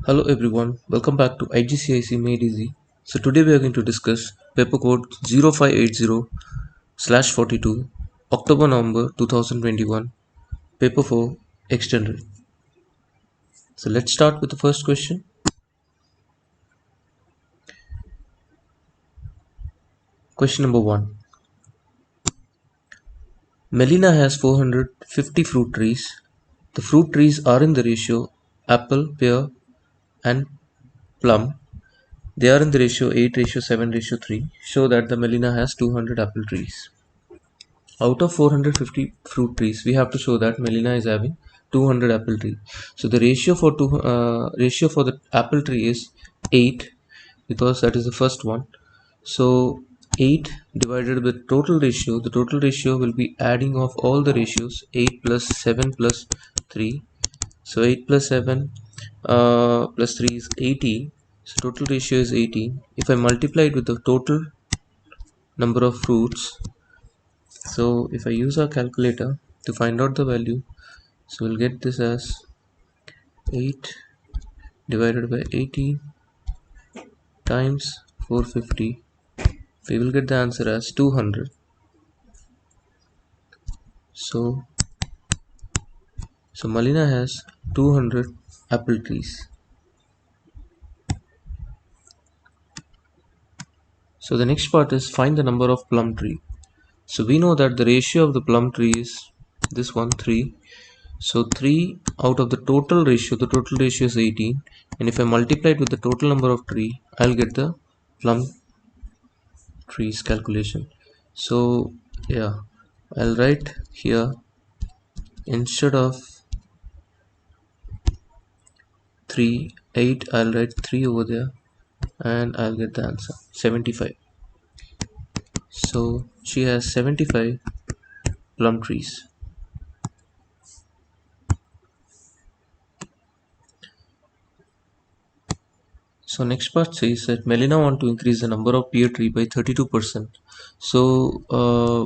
Hello everyone, welcome back to IGCSE Made Easy. So today we are going to discuss paper code 0580/42, October November 2021, paper 4 extended. So let's start with the first question. Question number 1. Melina has 450 fruit trees. The fruit trees are in the ratio apple, pear and plum. They are in the ratio 8:7:3. Show that the Melina has 200 apple trees. Out of 450 fruit trees, we have to show that Melina is having 200 apple tree. So the ratio for the apple tree is 8, because that is the first one. So 8 divided by total ratio. The total ratio will be adding of all the ratios, 8 plus 7 plus 3. So 8 plus 7 plus 3 is 18. So total ratio is 18. If I multiply it with the total number of fruits, so if I use our calculator to find out the value, so we'll get this as 8 divided by 18 times 450. We will get the answer as 200. So Malina has 200 apple trees. So the next part is find the number of plum tree. So we know that the ratio of the plum tree is this one, 3. So 3 out of the total ratio is 18, and if I multiply it with the total number of tree, I'll get the plum trees calculation. So yeah, I'll write here, instead of 3 8, I'll write 3 over there, and I'll get the answer 75. So she has 75 plum trees. So next part says that Melina want to increase the number of pear tree by 32%. So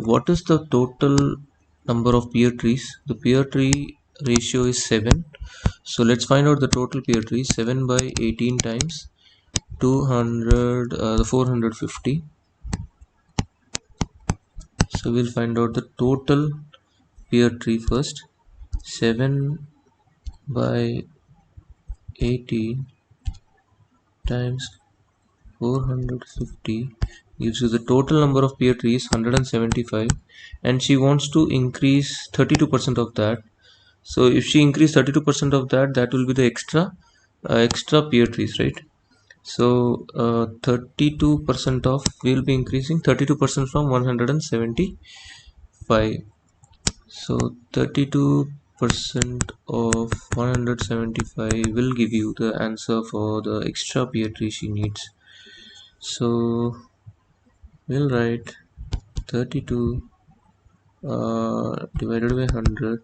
what is the total number of pear trees? The pear tree ratio is 7. So let's find out the total pear tree. 7 by 18 times 200, the 450. So we'll find out the total pear tree first. 7 by 18 times 450 gives you the total number of pear trees 175, and she wants to increase 32% of that. So if she increase 32% of that, that will be the extra pear trees, right? So 32% of, we will be increasing 32% from 175. So 32% of 175 will give you the answer for the extra pear tree she needs. So we'll write 32 divided by 100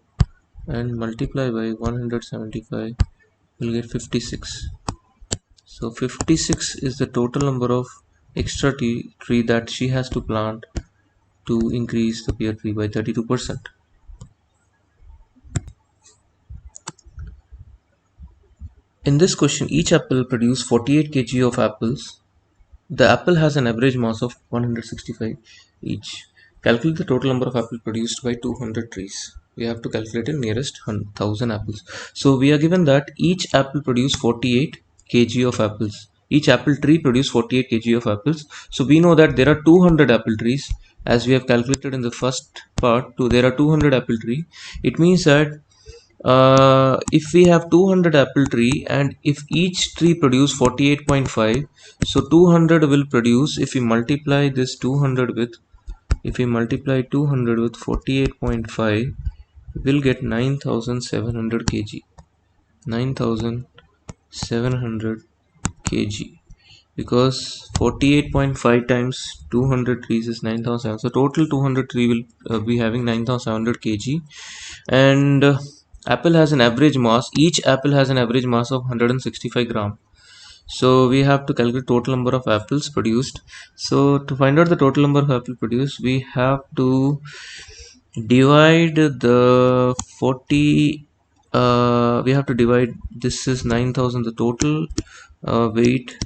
and multiply by 175, we'll get 56. So 56 is the total number of extra tree that she has to plant to increase the pear tree by 32%. In this question, each apple produces 48 kg of apples. The apple has an average mass of 165 each. Calculate the total number of apples produced by 200 trees. We have to calculate in nearest 1000 apples. So we are given that each apple produces 48 kg of apples. Each apple tree produces 48 kg of apples. So we know that there are 200 apple trees, as we have calculated in the first part. There are 200 apple tree. It means that if we have 200 apple tree, and if each tree produce 48.5, so 200 will produce, if we multiply 200 with 48.5, we'll get 9700 kg. 9700 kg, because 48.5 times 200 trees is 9700. So total 200 tree will be having 9700 kg. And apple has an average mass, each apple has an average mass of 165 gram. So we have to calculate total number of apples produced. So to find out the total number of apples produced, we have to divide the 48 we have to divide, this is 9,000, the total weight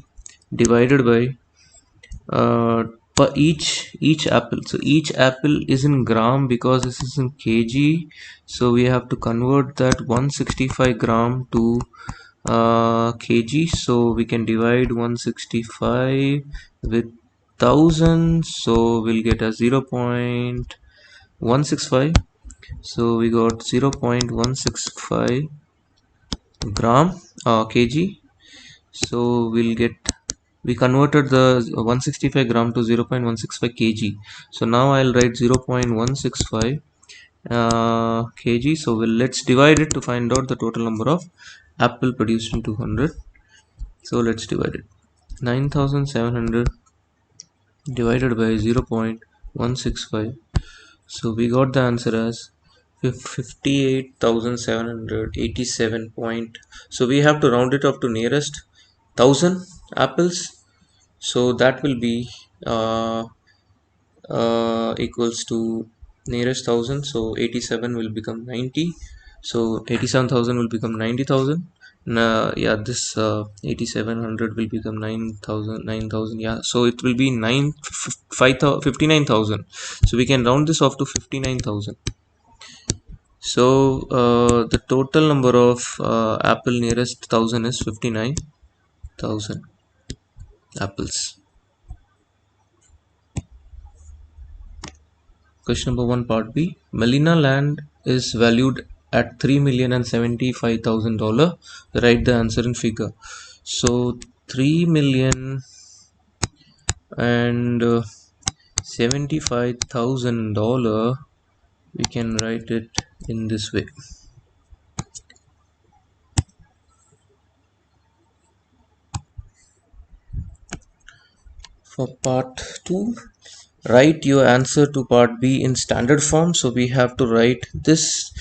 divided by per each apple. So each apple is in gram because this is in kg, so we have to convert that 165 gram to kg. So we can divide 165 with 1000, so we'll get a 0.165. so we got 0.165 gram kg. So we converted the 165 gram to 0.165 kg. So now I'll write 0.165 kg. So let's divide it to find out the total number of apple produced in 200. So let's divide it. 9700 divided by 0.165. So we got the answer as 58,787 point. So we have to round it up to nearest 1000 apples. So that will be equals to nearest 1000. So 87 will become 90. So 87,000 will become 90,000. Yeah, this 8700 will become 9,000. Yeah, so it will be 59,000. So we can round this off to 59,000. So the total number of apple nearest 1000 is 59,000 apples. Question number 1, part B. Melina land is valued at $3,075,000. Write the answer in figure. So 3,075,000, we can write it in this way. For part 2, write your answer to part B in standard form. So we have to write this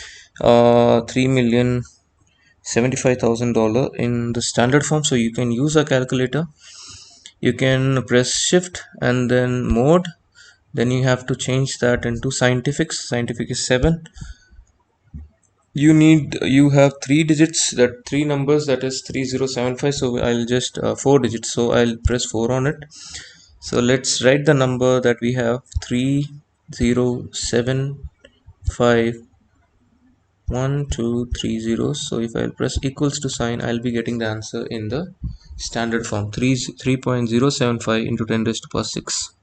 $3,075,000 in the standard form. So you can use a calculator. You can press shift and then mode. Then you have to change that into scientific. Scientific is 7. You have 3 digits, that 3 numbers, that is 3075. So I'll just 4 digits. So I'll press 4 on it. So let's write the number that we have: 30751230. So if I'll press equals to sign, I'll be getting the answer in the standard form: 3.075 into 10 raised to power 6.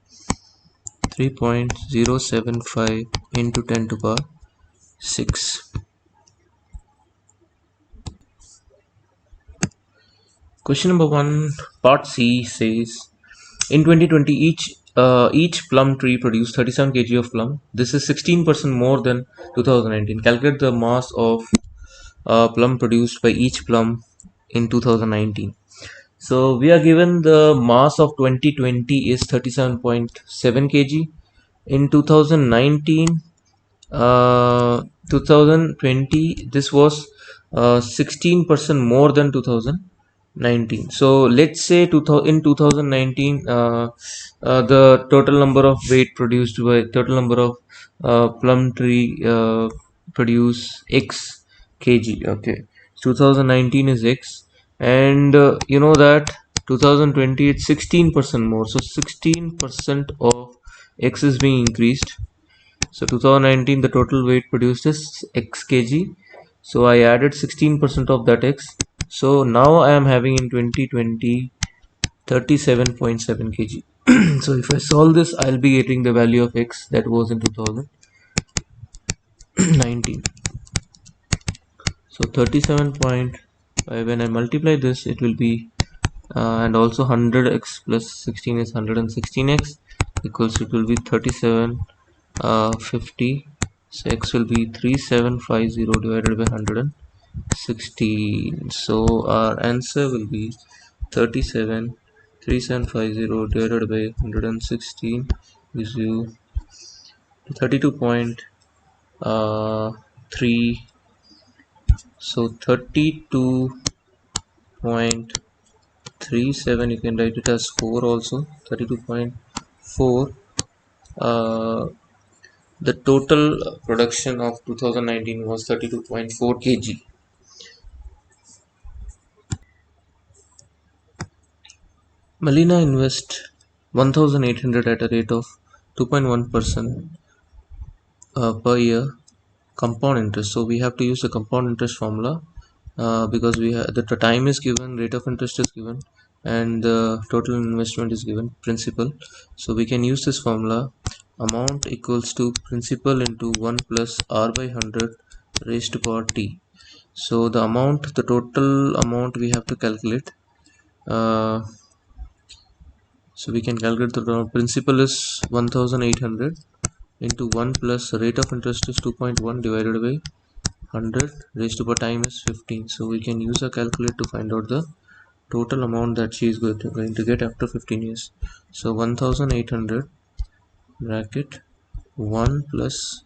3.075 into 10 to power 6. Question number 1, part C says, in 2020, each plum tree produced 37 kg of plum. This is 16% more than 2019. Calculate the mass of plum produced by each plum in 2019. So we are given the mass of 2020 is 37.7 kg. In 2019, 2020, this was 16% more than 2019. So let's say in 2019, the total number of weight produced by total number of plum tree produce x kg. Okay, 2019 is x, and you know that 2020 it's 16% more. So 16% of x is being increased. So 2019 the total weight produced is x kg. So I added 16% of that x. So now I am having in 2020 37.7 kg. So if I solve this, I'll be getting the value of x that was in 2019. So 37. When I multiply this, it will be and also 100x plus 16 is 116x equals, it will be 37 50. So x will be 3750 divided by 116. So our answer will be 3750 divided by 116 gives you 32.3. So 32.37, you can write it as 4 also. 32.4. The total production of 2019 was 32.4 kg. Melina invest 1,800 at a rate of 2.1% per year compound interest. So we have to use the compound interest formula because the time is given, rate of interest is given, and the total investment is given, principal. So we can use this formula. Amount equals to principal into 1 plus r by 100 raised to power t. So the total amount we have to calculate. Uh, so we can calculate the principal is 1,800 into 1 plus rate of interest is 2.1 divided by 100 raised to power time is 15. So we can use a calculator to find out the total amount that she is going to get after 15 years. So 1,800 bracket 1 plus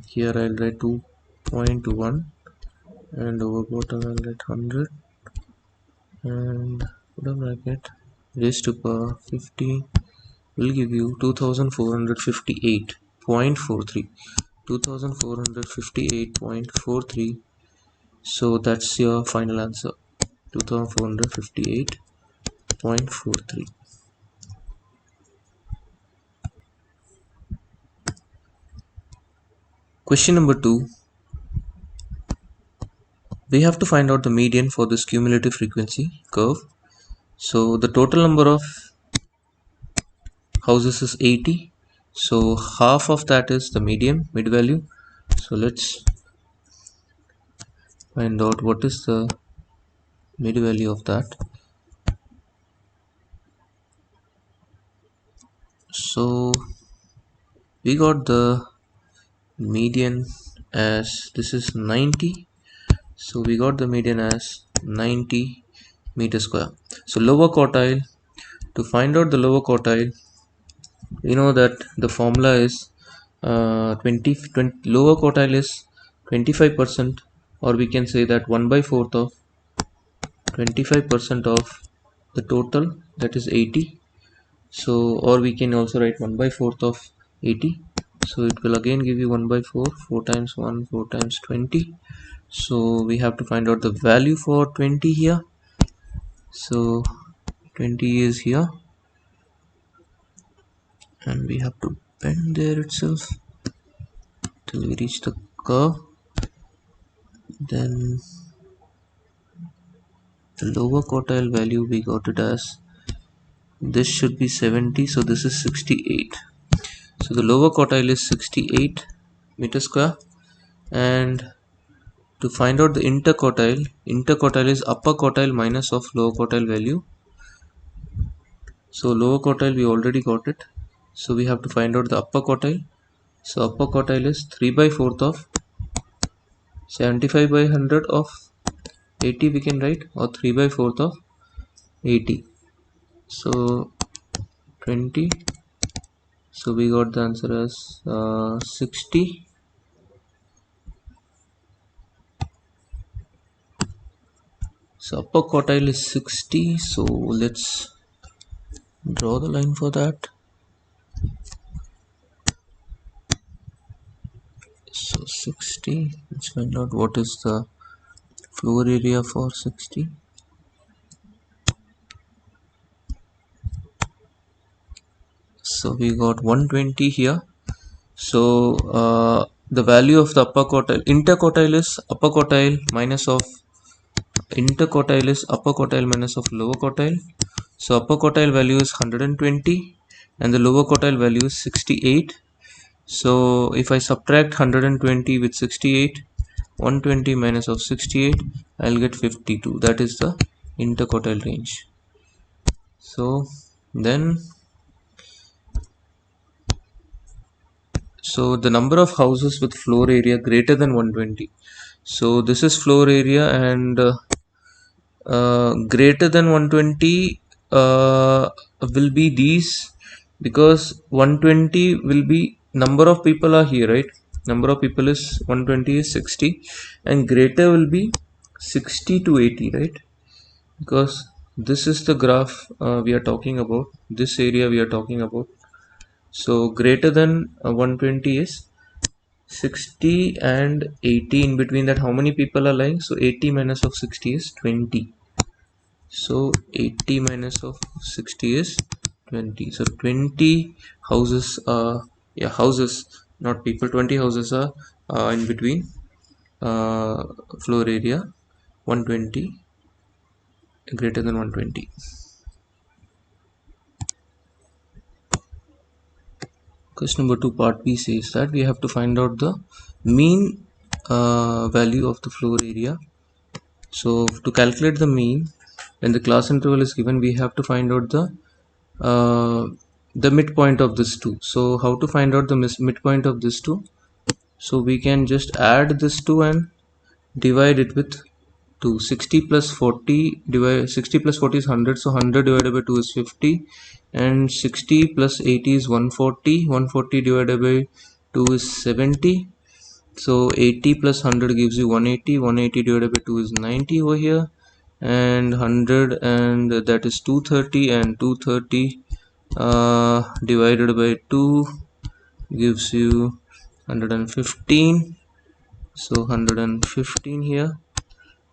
here I'll write 2.1 and over bottom I'll write 100 and put a bracket raised to power 50 will give you 2,458.43. 2,458.43. So that's your final answer, 2,458.43. Question number 2. We have to find out the median for this cumulative frequency curve. So the total number of houses is 80. So half of that is the mid value. So let's find out what is the mid value of that. So we got the median as this is 90. So we got the median as 90 meter square. So lower quartile, to find out the lower quartile, we know that the formula is 20 lower quartile is 25%, or we can say that 1 by 4th of 25% of the total, that is 80. So or we can also write 1 by 4th of 80. So it will again give you 1 by 4, 4 times 1, 4 times 20. So we have to find out the value for 20 here. So 20 is here and we have to bend there itself till we reach the curve. Then the lower quartile value we got it as, this should be 70, so this is 68. So the lower quartile is 68 meter square, and to find out the interquartile is upper quartile minus of lower quartile value. So lower quartile we already got it, so we have to find out the upper quartile. So upper quartile is 3 by 4th of 75 by 100 of 80 we can write, or 3 by 4th of 80. So 20. So we got the answer as 60. So upper quartile is 60. So let's draw the line for that. So 60. Let's find out what is the floor area for 60. So we got 120 here. So the value of the upper quartile, interquartile is upper quartile minus of lower quartile. So upper quartile value is 120 and the lower quartile value is 68. So if I subtract 120 with 68, 120 minus of 68, I'll get 52. That is the interquartile range. So then, so the number of houses with floor area greater than 120. So this is floor area, and greater than 120 will be these, because 120 will be number of people are here, right? Number of people is 120 is 60, and greater will be 60 to 80, right? Because this is the graph we are talking about, this area we are talking about. So greater than 120 is 60 and 80. In between that, how many people are lying? So 80 minus of 60 is 20. So 80 minus of 60 is 20. So 20 houses, houses, not people, 20 houses are in between floor area 120 greater than 120. Question number 2 part B says that we have to find out the mean value of the floor area. So to calculate the mean, when the class interval is given, we have to find out the midpoint of this two. So how to find out the midpoint of this two? So we can just add this two and divide it with 2. 60 plus 40 is 100, so 100 divided by 2 is 50, and 60 plus 80 is 140. 140 divided by 2 is 70. So 80 plus 100 gives you 180. 180 divided by 2 is 90 over here, and 100, and that is 230, and 230 divided by 2 gives you 115. So 115 here,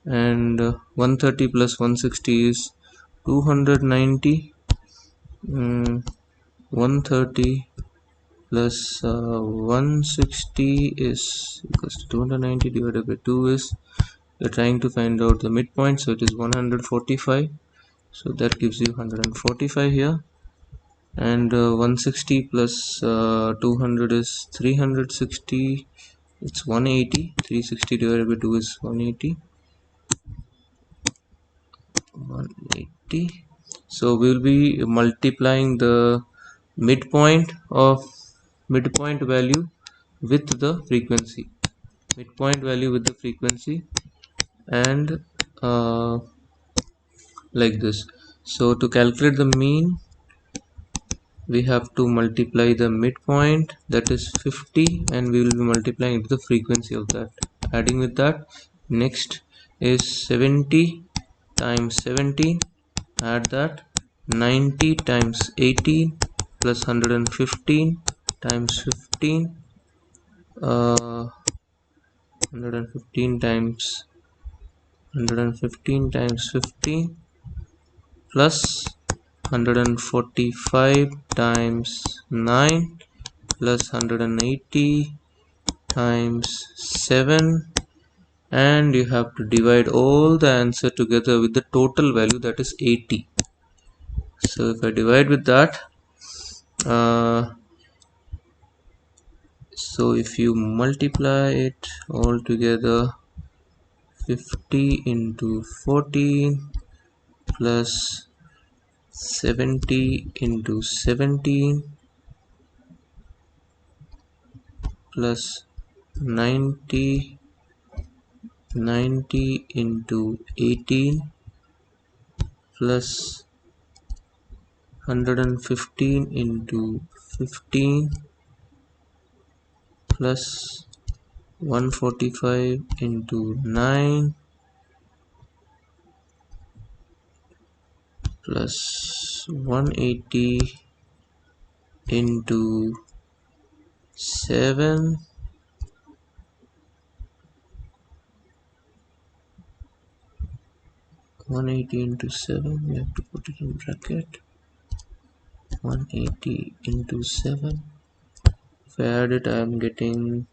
and 130 plus 160 is 290. 130 plus 160 is equals to 290 divided by 2 is, we're trying to find out the midpoint, so it is 145. So that gives you 145 here, and 160 plus 200 is 360. It's 180. 360 divided by 2 is 180. 180. So we will be multiplying the midpoint value with the frequency. Midpoint value with the frequency, and like this. So to calculate the mean, we have to multiply the midpoint, that is 50, and we will be multiplying the frequency of that, adding with that. Next is 70 times 17, add that. 90 times 18 plus 115 times 15, 115 times 15 plus 145 times 9 plus 180 times 7, and you have to divide all the answer together with the total value, that is 80. So if I divide with that, so if you multiply it all together, 50 into 14 plus 70 into 17 plus 90 into 18 plus 115 into 15 plus 145 into 9 plus 180 into 7 180 into 7, we have to put it in bracket. 180 into 7, if I add it, I am getting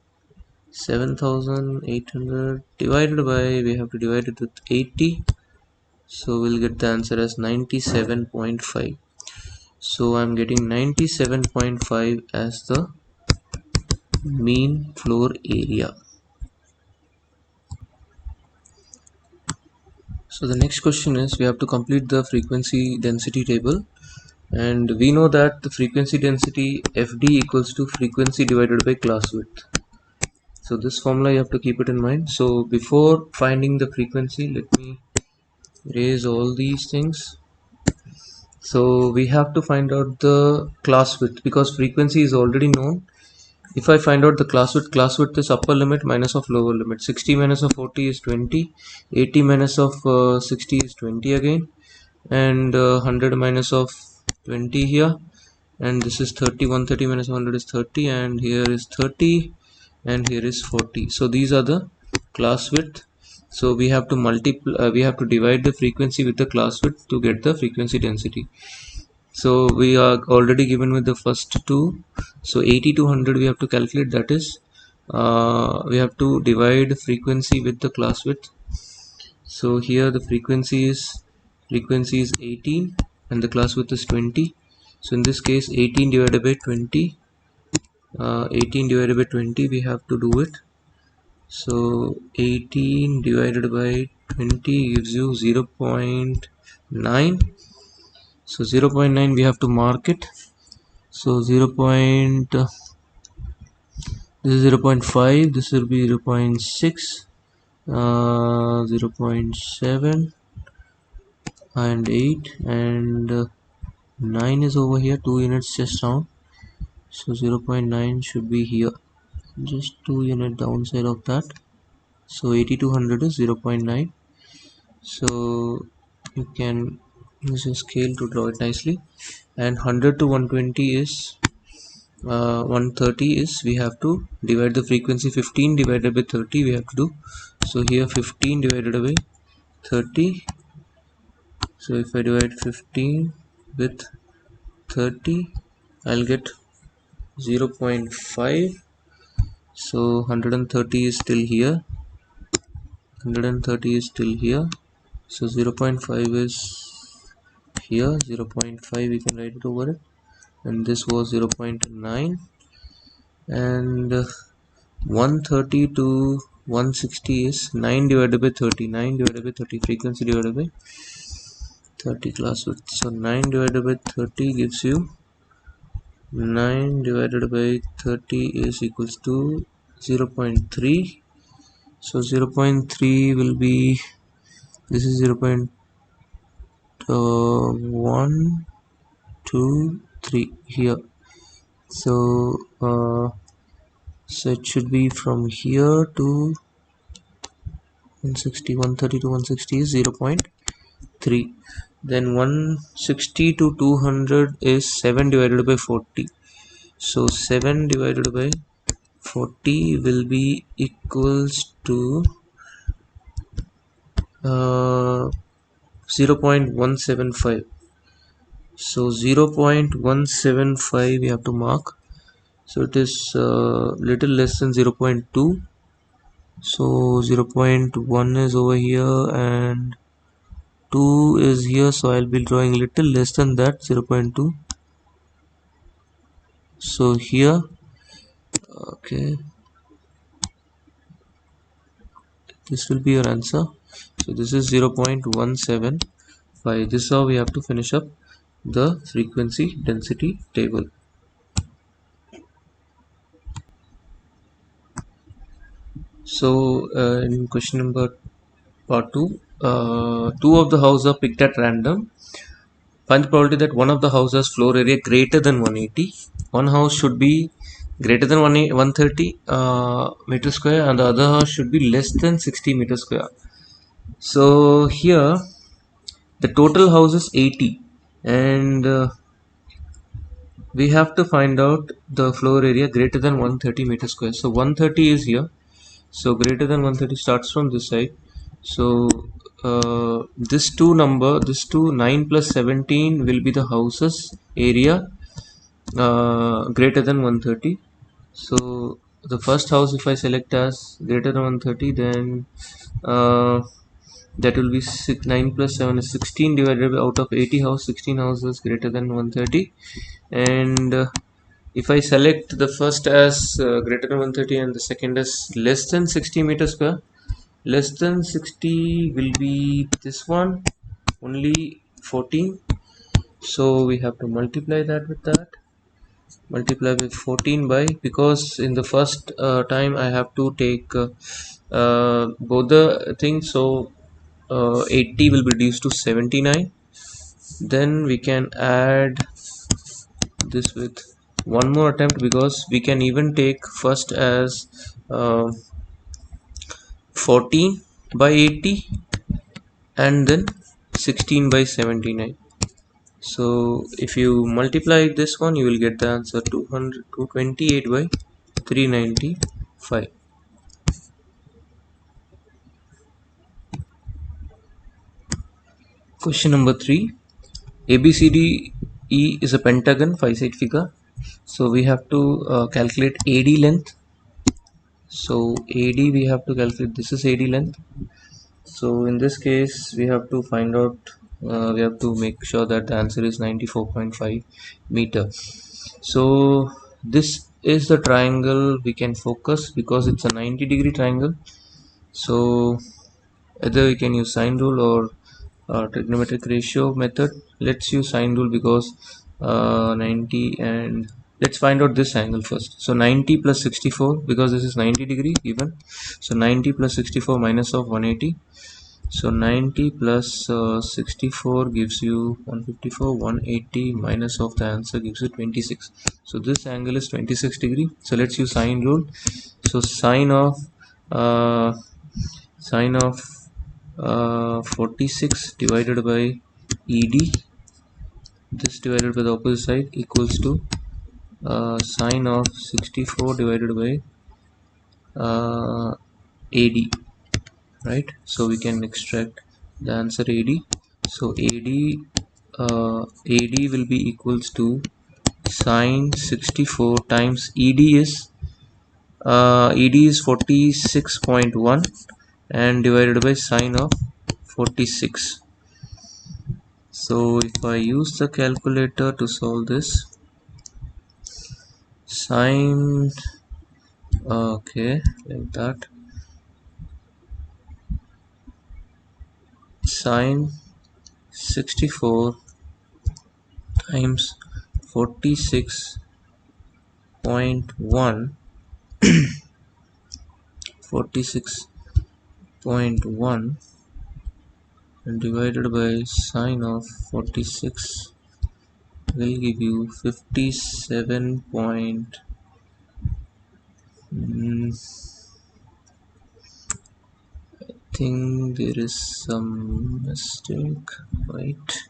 7800 divided by, we have to divide it with 80, so we'll get the answer as 97.5. So I'm getting 97.5 as the mean floor area. So the next question is, we have to complete the frequency density table, and we know that the frequency density FD equals to frequency divided by class width. So this formula you have to keep it in mind. So before finding the frequency, let me erase all these things. So we have to find out the class width, because frequency is already known. If I find out the class width is upper limit minus of lower limit. 60 minus of 40 is 20, 80 minus of 60 is 20 again, and 100 minus of 20 here, and this is 30. 130 minus 100 is 30, and here is 30, and here is 40. So these are the class width. So we have to multiply, we have to divide the frequency with the class width to get the frequency density. So we are already given with the first two. So 80 to 100 we have to calculate, that is we have to divide frequency with the class width. So here the frequency is 18 and the class width is 20. So in this case 18 divided by 20, 18 divided by 20 we have to do it. So 18 divided by 20 gives you 0.9. So 0.9 we have to mark it. So 0. This is 0.5, this will be 0.6, 0.7 and 8, and 9 is over here, 2 units just down. So 0.9 should be here, just 2 unit downside of that. So 80 to 100 is 0.9. So you can use a scale to draw it nicely. And 100 to 120 is 130 is, we have to divide the frequency. 15 divided by 30 we have to do. So here 15 divided by 30. So if I divide 15 with 30 I'll get 0.5. So 130 is still here, 130 is still here. So 0.5 is here, 0.5 we can write it over it, and this was 0.9. And 130 to 160 is 9 divided by 30, 9 divided by 30, frequency divided by 30 class width. So 9 divided by 30 gives you 9 divided by 30 is equals to 0.3. So 0.3 will be, this is 0.1 2 3 here. So so it should be from here to 160, 130 to 160 is 0.3. Then 160 to 200 is 7 divided by 40. So 7 divided by 40 will be equals to 0.175. So 0.175 we have to mark. So it is little less than 0.2. So 0.1 is over here and 2 is here, so I'll be drawing little less than that, 0.2. So here, okay, this will be your answer. So this is 0.175. This is how we have to finish up the frequency density table. So in question number part 2, two of the houses are picked at random. Find the probability that one of the houses floor area greater than 180. One house should be greater than 130 meter square and the other house should be less than 60 meter square. So here the total house is 80 and we have to find out the floor area greater than 130 meter square. So 130 is here, so greater than 130 starts from this side. So this two 9 plus 17 will be the houses area greater than 130. So the first house, if I select as greater than 130, then that will be 9 plus 7 is 16 divided by, out of 80 house, 16 houses greater than 130. And if I select the first as greater than 130 and the second as less than 60 meter square, less than 60 will be this one, only 14. So we have to multiply that with that, multiply with 14 by, because in the first time I have to take both the things. So 80 will be reduced to 79. Then we can add this with one more attempt, because we can even take first as 14 by 80 and then 16 by 79. So if you multiply this one, you will get the answer 228 by 395. Question number 3. ABCDE is a pentagon 5-side figure. So we have to calculate AD length. So AD we have to calculate. This is AD length. So in this case we have to find out. We have to make sure that the answer is 94.5 meter. So this is the triangle we can focus because it's a 90-degree triangle. So either we can use sine rule or trigonometric ratio method. Let's use sine rule because 90, and let's find out this angle first. So 90 plus 64, because this is 90-degree even. So 90 plus 64 minus of 180. So 90 plus 64 gives you 154. 180 minus of the answer gives you 26. So this angle is 26 degree. So let's use sine rule. So uh, sine of 46 divided by ED, this divided by the opposite side, equals to sine of 64 divided by AD, right? So we can extract the answer AD. So AD will be equals to sine 64 times ED is 46.1 and divided by sine of 46. So if I use the calculator to solve this, sine, okay, like that, sine 64 times 46.1, 46.1 and divided by sine of 46 will give you 57 point, I think there is some mistake, right?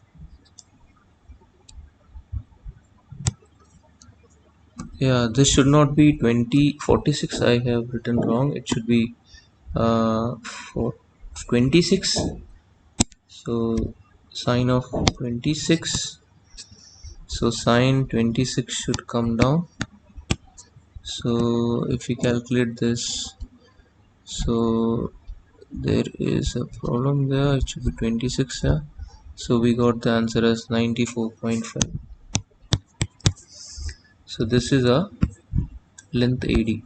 Yeah, this should not be 46. I have written wrong. It should be for 26. So sine of 26. So sine 26 should come down. So if we calculate this, so there is a problem there. It should be 26. Yeah. So we got the answer as 94.5. So this is a length AD.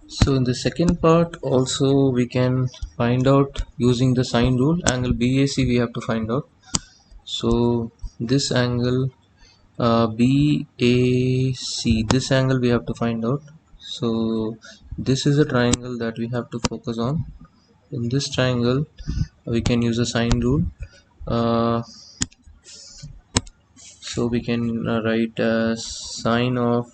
So in the second part also we can find out using the sine rule. Angle BAC we have to find out. So this angle BAC, this angle we have to find out. So this is a triangle that we have to focus on. In this triangle we can use a sine rule. So we can write as sine of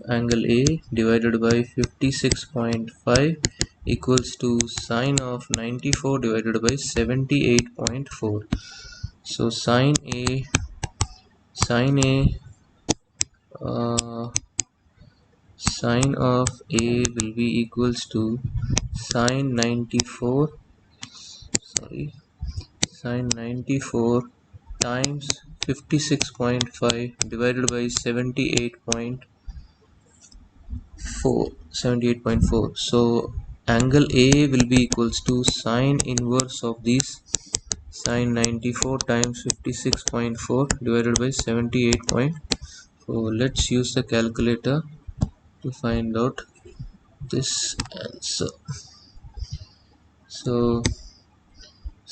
angle A divided by 56.5 equals to sine of 94 divided by 78.4. So sine uh, sine of A will be equals to sine 94 times 56.5 divided by 78.4. So angle A will be equals to sine inverse of these, sine 94 times 56.4 divided by 78.4. Let's use the calculator to find out this answer. So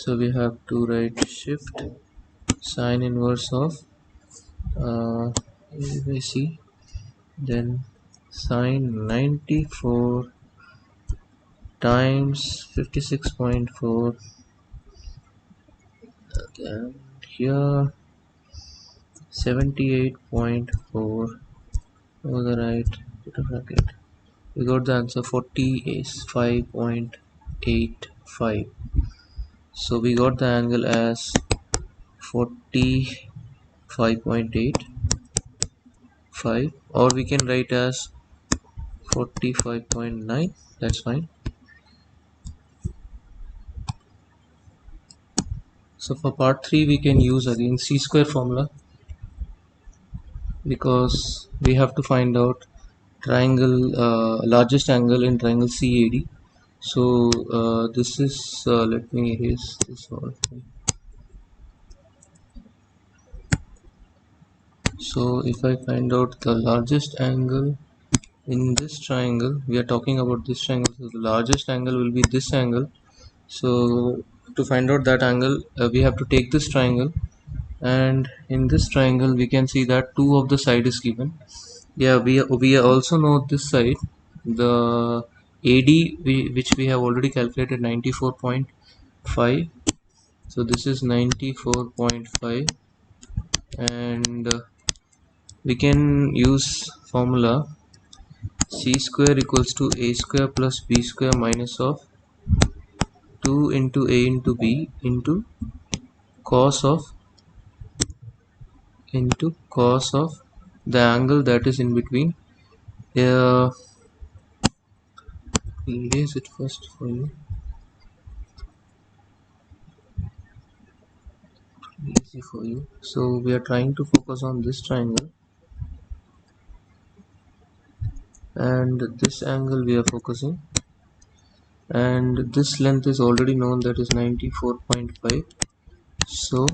we have to write shift sine inverse of A by C, then sine 94 times 56.4, and here 78.4 over the right put a bracket. We got the answer 45.85. So we got the angle as 45.85, or we can write as 45.9. That's fine. So for part 3 we can use again C square formula, because we have to find out triangle largest angle in triangle CAD. So this is let me erase this all. So if I find out the largest angle in this triangle, we are talking about this triangle, so the largest angle will be this angle. So to find out that angle, we have to take this triangle, and in this triangle we can see that 2 of the side is given. Yeah, we also know this side, the AD, which we have already calculated, 94.5. So this is 94.5, and we can use formula c square equals to a square plus b square minus of 2 into a into b cos of cos of the angle that is in between. uh, erase it first for you, easy for you. So we are trying to focus on this triangle, and this angle we are focusing, and this length is already known, that is 94.5. So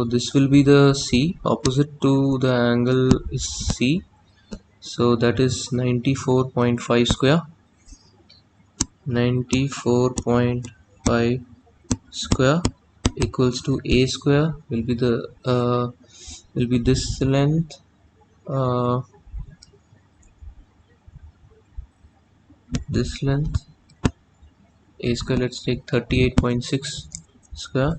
this will be the C, opposite to the angle is C, so that is 94.5 square. 94.5 square equals to a square will be the will be this length, uh, this length, a square, let's take 38.6 square.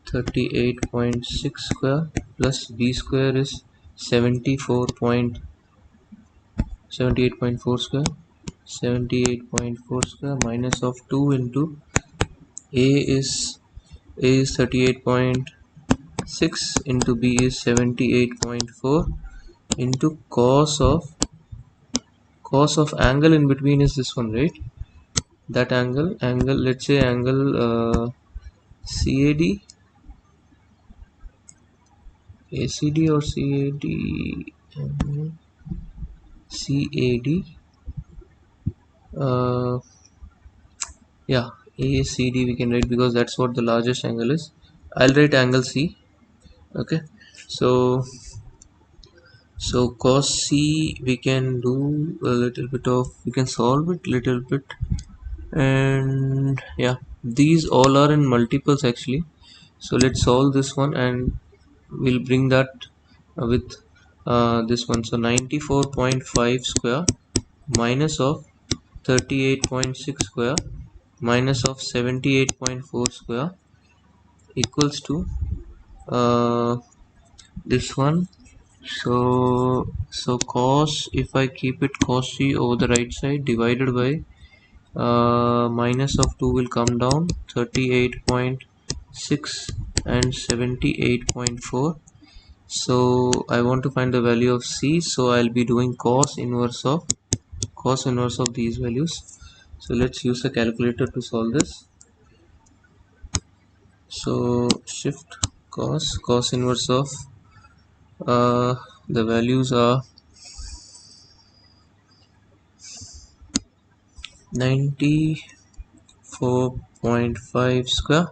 38.6 square plus b square is 78.4 square. 78.4 square minus of 2 into a is 38.6 into b is 78.4 into cos of angle in between is this one, right? That angle, let's say angle CAD, ACD or CAD, CAD, uh, yeah, ACD we can write, because that's what the largest angle is. I'll write angle C. Okay, so cos C we can do a little bit of, we can solve it little bit, and yeah, these all are in multiples actually. So let's solve this one, and we'll bring that with this one. So 94.5 square minus of 38.6 square minus of 78.4 square equals to this one. So cos, if I keep it cos C over the right side, divided by minus of 2 will come down, 38.6 and 78.4. so I want to find the value of C, so I'll be doing cos inverse of these values. So let's use a calculator to solve this. So shift cos inverse of the values are 94.5 square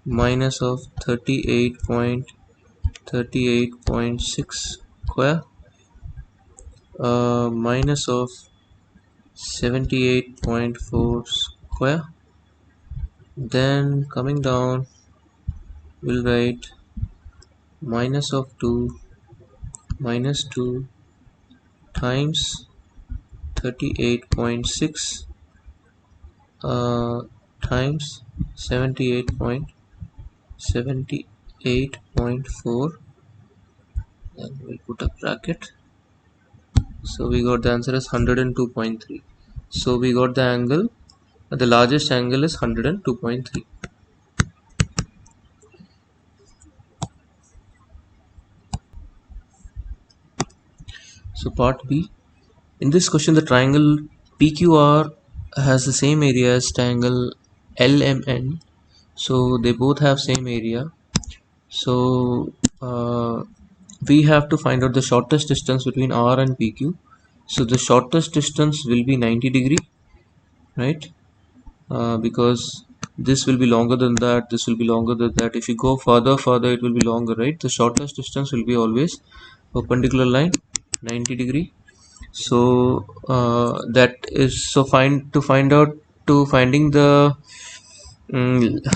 minus of 38.6 square minus of 78.4 square. Then coming down, we'll write minus of 2 times 38.6 times 78.4, then we'll put a bracket. So we got the answer as 102.3. So we got the angle, the largest angle is 102.3. So part B, in this question the triangle PQR has the same area as triangle LMN, so they both have same area. So we have to find out the shortest distance between R and PQ. So the shortest distance will be 90°, right? Because this will be longer than that, this will be longer than that. If you go further it will be longer, right? The shortest distance will be always perpendicular line, 90°. So that is, so finding the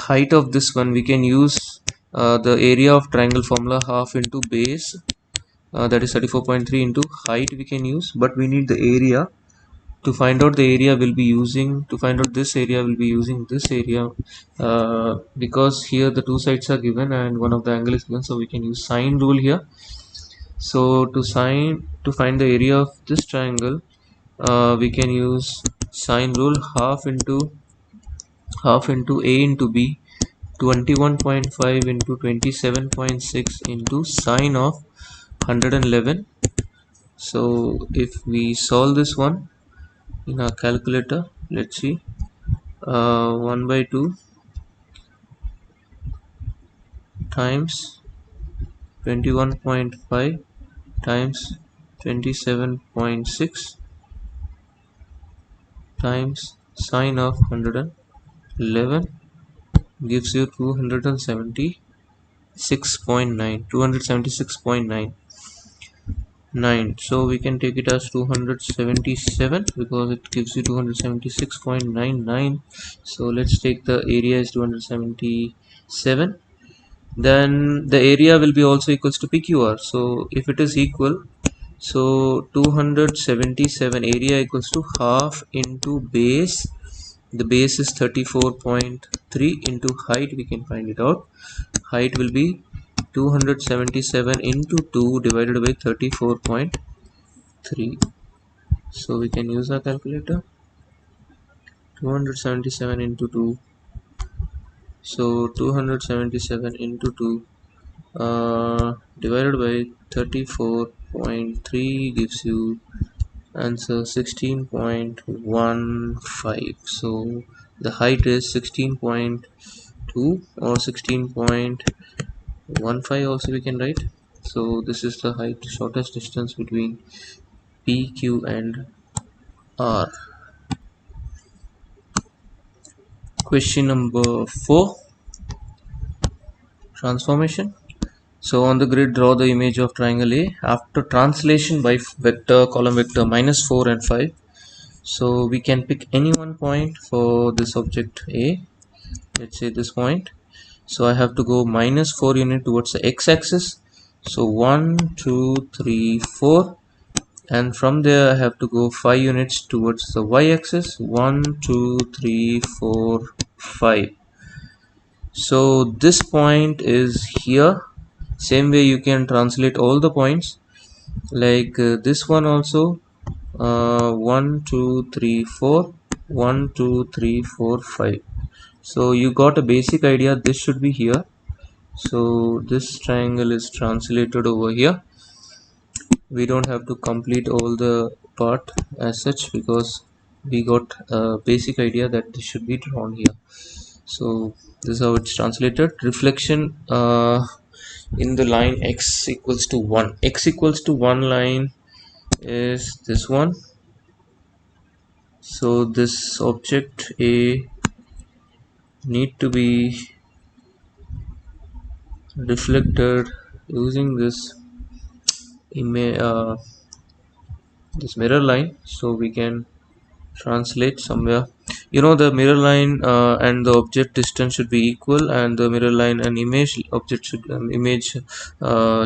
height of this one, we can use the area of triangle formula, half into base, that is 34.3, into height we can use, but we need the area. To find out the area we'll be using, to find out this area we'll be using this area, because here the two sides are given and one of the angle is given, so we can use sine rule here. So to find the area of this triangle, we can use sine rule, half into a into b, 21.5 into 27.6 into sine of 111. So if we solve this one in our calculator, let's see, 1 by 2 times 21.5 times 27.6 times sine of 111 gives you 276.9. So we can take it as 277 because it gives you 276.99. So let's take the area as 277. Then the area will be also equals to PQR. So if it is equal, so 277 area equals to half into base, the base is 34.3, into height we can find it out. Height will be 277 into 2 divided by 34.3. So we can use our calculator. 277 into 2, so 277 into 2 divided by 34.3 gives you answer 16.15. so the height is 16.2 or 16.15 also we can write. So this is the height, shortest distance between PQ and R. Question number 4, transformation. So on the grid, draw the image of triangle A after translation by vector, column vector -4 and 5. So we can pick any one point for this object A. Let's say this point. So I have to go -4 unit towards the x-axis. So 1, 2, 3, 4. And from there I have to go 5 units towards the y-axis. 1, 2, 3, 4, 5. So this point is here. Same way you can translate all the points, like this one also, 1, 2, 3, 4, 1, 2, 3, 4, 5. So you got a basic idea, this should be here. So this triangle is translated over here. We don't have to complete all the part as such because we got a basic idea that this should be drawn here. So this is how it's translated. Reflection in the line x equals to 1. X equals to 1 line is this one. So this object A need to be reflected using this image, this mirror line. So we can translate somewhere, the mirror line and the object distance should be equal, and the mirror line and image object should image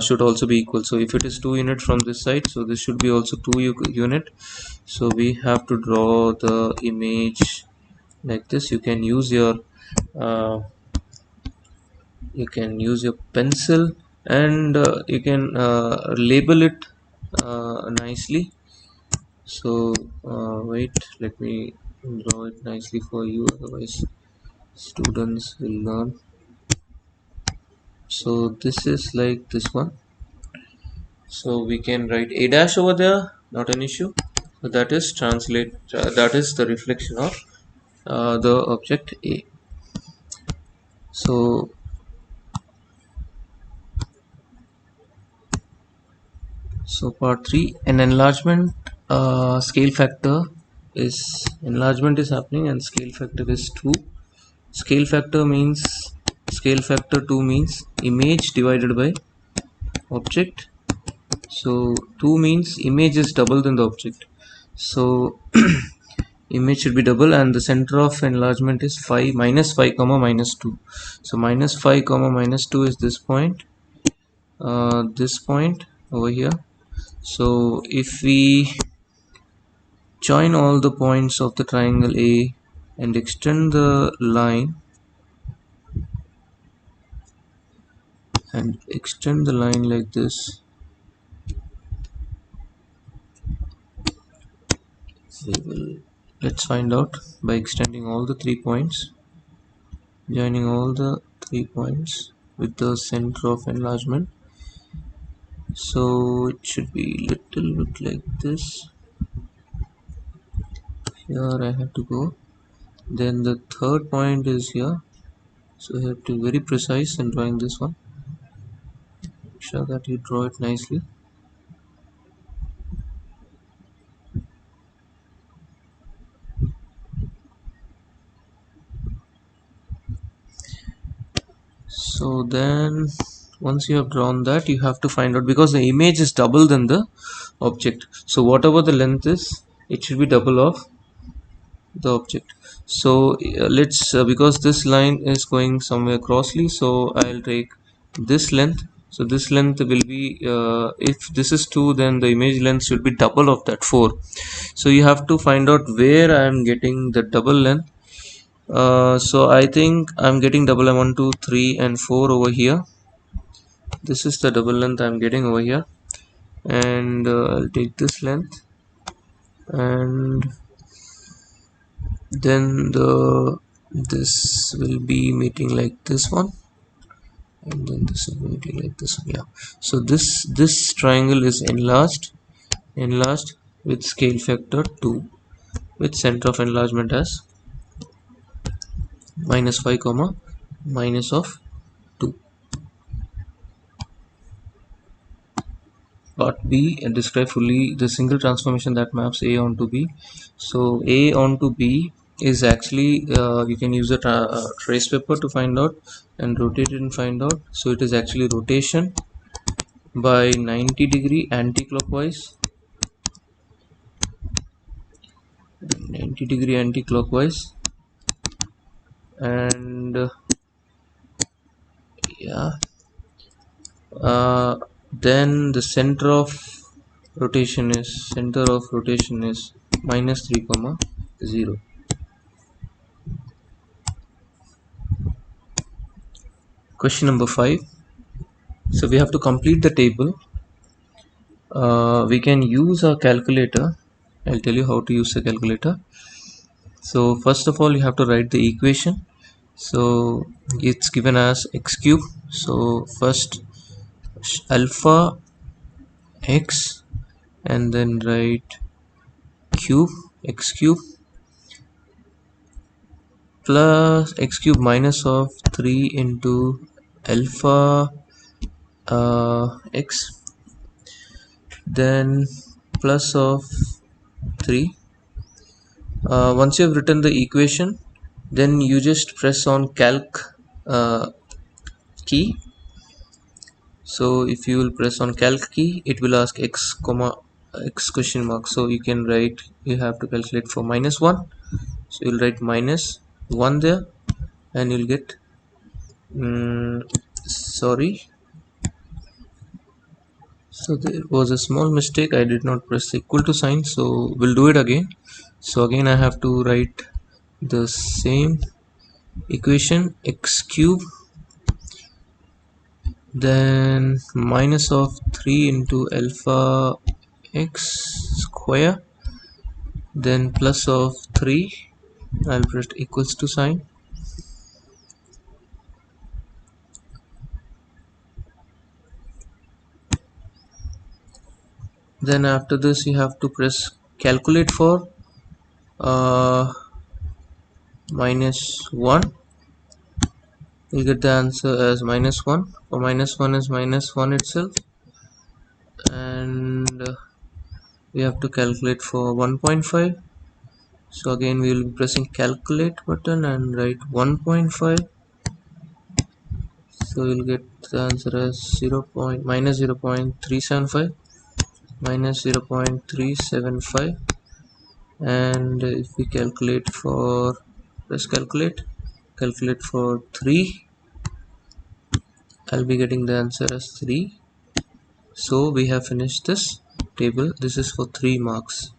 should also be equal. So if it is 2 unit from this side, so this should be also 2 unit. So we have to draw the image like this. You can use your pencil, and you can label it nicely. So wait, let me draw it nicely for you, otherwise students will learn. So this is like this one. So we can write a dash over there, not an issue. So that is that is the reflection of the object A. So part 3, an enlargement scale factor is enlargement is happening and scale factor is 2. Scale factor 2 means image divided by object. So 2 means image is double than the object. So image should be double, and the center of enlargement is 5 minus 5 comma minus 2. So minus 5 comma minus 2 is this point over here. So if we join all the points of the triangle A and extend the line like this, let's find out by extending all the 3 points, joining all the 3 points with the center of enlargement. So it should be little bit like this. Here I have to go, then the third point is here, so you have to be very precise in drawing this one. Make sure that you draw it nicely. So then once you have drawn that, you have to find out, because the image is double than the object, so whatever the length is, it should be double of the object. So let's because this line is going somewhere crossly, so I'll take this length. So this length will be if this is 2, then the image length should be double of that, 4. So you have to find out where I am getting the double length. So I think I'm getting double 1, 2, 3 and 4 over here. This is the double length I'm getting over here, and I'll take this length, and then this will be meeting like this one, and then this will be meeting like this one. Yeah, so this triangle is enlarged with scale factor 2, with center of enlargement as minus 5 comma minus of 2. Part B, and describe fully the single transformation that maps A onto B. So A onto B is actually you can use a trace paper to find out and rotate it and find out. So it is actually rotation by 90-degree anti-clockwise, 90-degree anti-clockwise, and yeah, then the center of rotation is minus 3 comma 0. Question number 5. So we have to complete the table. We can use a calculator. I'll tell you how to use a calculator. So first of all, you have to write the equation. So it's given as x cube. So first alpha x, and then write cube, x cube, plus x cube minus of 3 into alpha x, then plus of 3. Once you have written the equation, then you just press on calc key. So if you will press on calc key, it will ask x comma x question mark. So you can write, you have to calculate for minus 1, so you'll write minus 1 there, and you'll get sorry, so there was a small mistake, I did not press equal to sign, so we'll do it again. So again I have to write the same equation, x cube, then minus of 3 into alpha x square, then plus of 3, I'll press equals to sign, then after this you have to press calculate for minus 1, we'll get the answer as -1. For -1 is -1 itself, and we have to calculate for 1.5. So again we will be pressing calculate button and write 1.5. So we'll get the answer as 0.375, -0.375. And if we calculate for, press calculate for 3, I'll be getting the answer as 3. So we have finished this table. This is for 3 marks.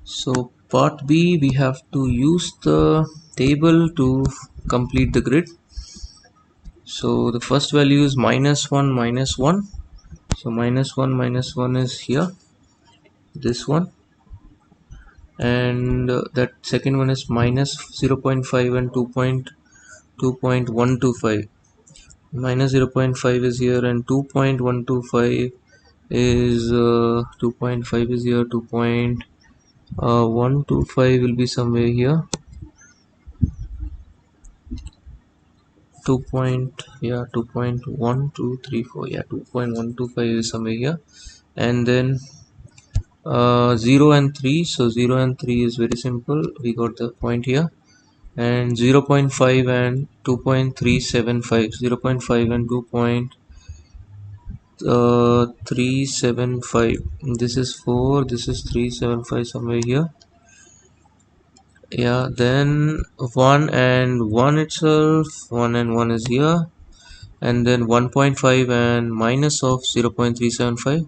So part B, we have to use the table to complete the grid. So the first value is -1, -1. So -1, -1 is here, this one, and that second one is -0.5 and 2.125. -0.5 is here and 2.125 is 2.5 is here. 2.125 will be somewhere here. 2.1234, yeah, 2.125 is somewhere here. And then 0 and 3, so 0 and 3 is very simple, we got the point here. And 0.5 and 2.375, 0.5 and 2.375, this is 4, this is 375 somewhere here. Yeah, then 1 and 1 itself, 1 and 1 is here. And then 1.5 and minus of 0.375,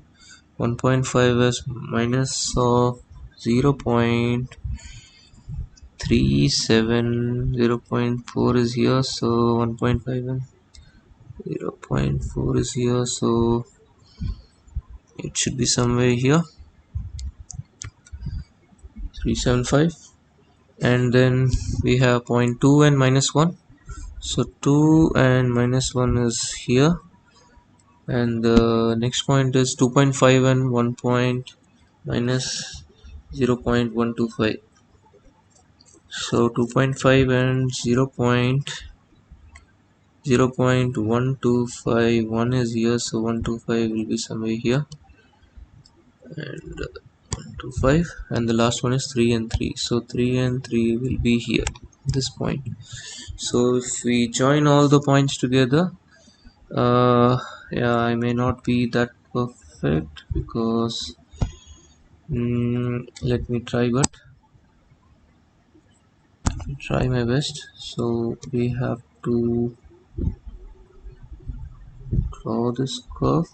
1.5 is minus of 0.37, 0.4 is here, so 1.5 and 0.4 is here, so it should be somewhere here, 375. And then we have 0.2 and -1, so 2 and -1 is here. And the next point is 2.5 and 1 point minus 0.125. So 2.5 and 0.125, 1 is here, so 125 will be somewhere here, and 125, and the last one is 3 and 3, so 3 and 3 will be here, this point. So if we join all the points together, yeah, I may not be that perfect because let me try, but try my best. So we have to draw this curve,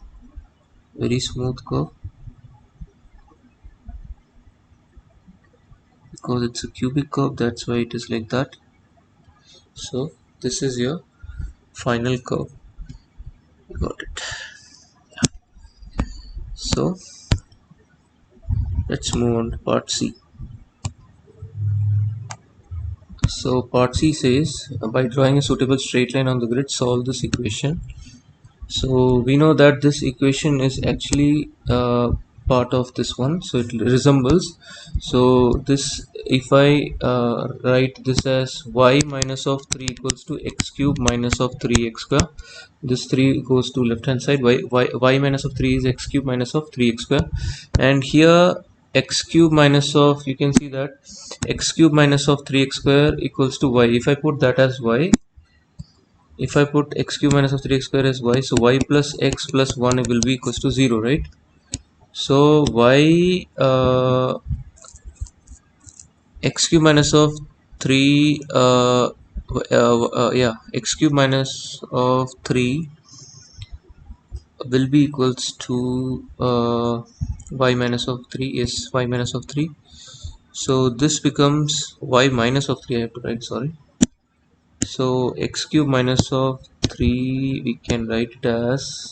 very smooth curve, because it's a cubic curve, that's why it is like that. So this is your final curve, you got it. So let's move on to part C. So part C says, by drawing a suitable straight line on the grid, solve this equation. So we know that this equation is actually part of this one, so it resembles. So this, if I write this as y minus of 3 equals to x cube minus of 3x square, this 3 goes to left hand side, y minus of 3 is x cube minus of 3x square, and here x cube minus of, you can see that x cube minus of 3x square equals to y. If I put that as y, if I put x cube minus of 3x square as y, so y plus x plus 1 will be equals to 0, right? So y x cube minus of 3 yeah, x cube minus of 3 will be equals to y minus of 3 is y minus of 3. So this becomes y minus of 3, I have to write, sorry. So x cube minus of 3, we can write it as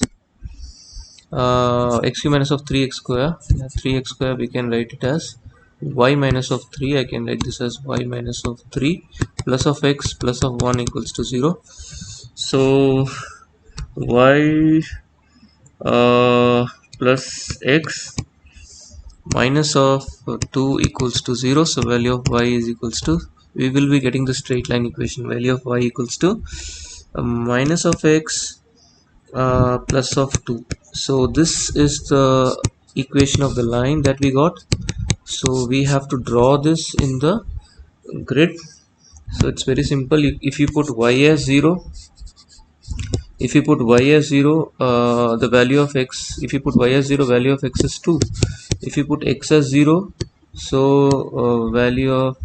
x cube minus of 3x square, 3x square, we can write it as y minus of 3, I can write this as y minus of 3 plus of x plus of 1 equals to 0. So y plus x minus of 2 equals to 0, so value of y is equals to we will be getting the straight line equation. Value of y equals to minus of x plus of 2. So this is the equation of the line that we got. So we have to draw this in the grid. So it's very simple. If you put y as 0, the value of x, if you put y as 0, value of x is 2. If you put x as 0, so value of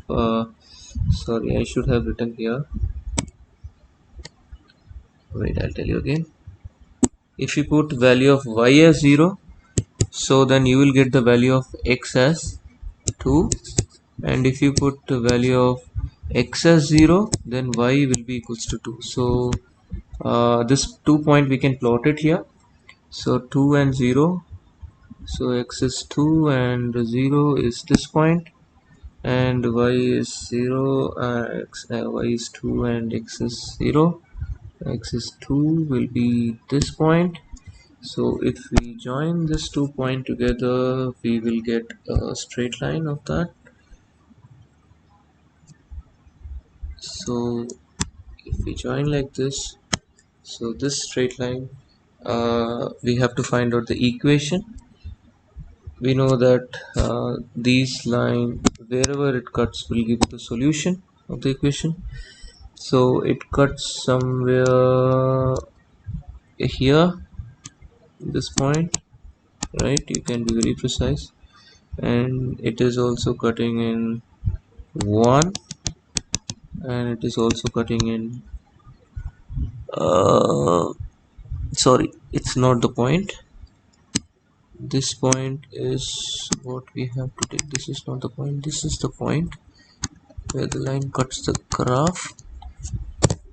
sorry, I should have written here. Wait, I'll tell you again. If you put value of y as 0, so then you will get the value of x as 2, and if you put the value of x as 0, then y will be equals to 2. So this 2 point we can plot it here. So 2 and 0, so x is 2 and 0 is this point, and y is 0, y is 2 and x is 0, x is 2 will be this point. So if we join this 2 point together, we will get a straight line of that. So if we join like this, so this straight line, we have to find out the equation. We know that these line, wherever it cuts, will give the solution of the equation. So it cuts somewhere here, this point, right? You can be very precise. And it is also cutting in 1, and it is also cutting in sorry, it's not the point. This point is what we have to take. This is not the point, this is the point where the line cuts the graph.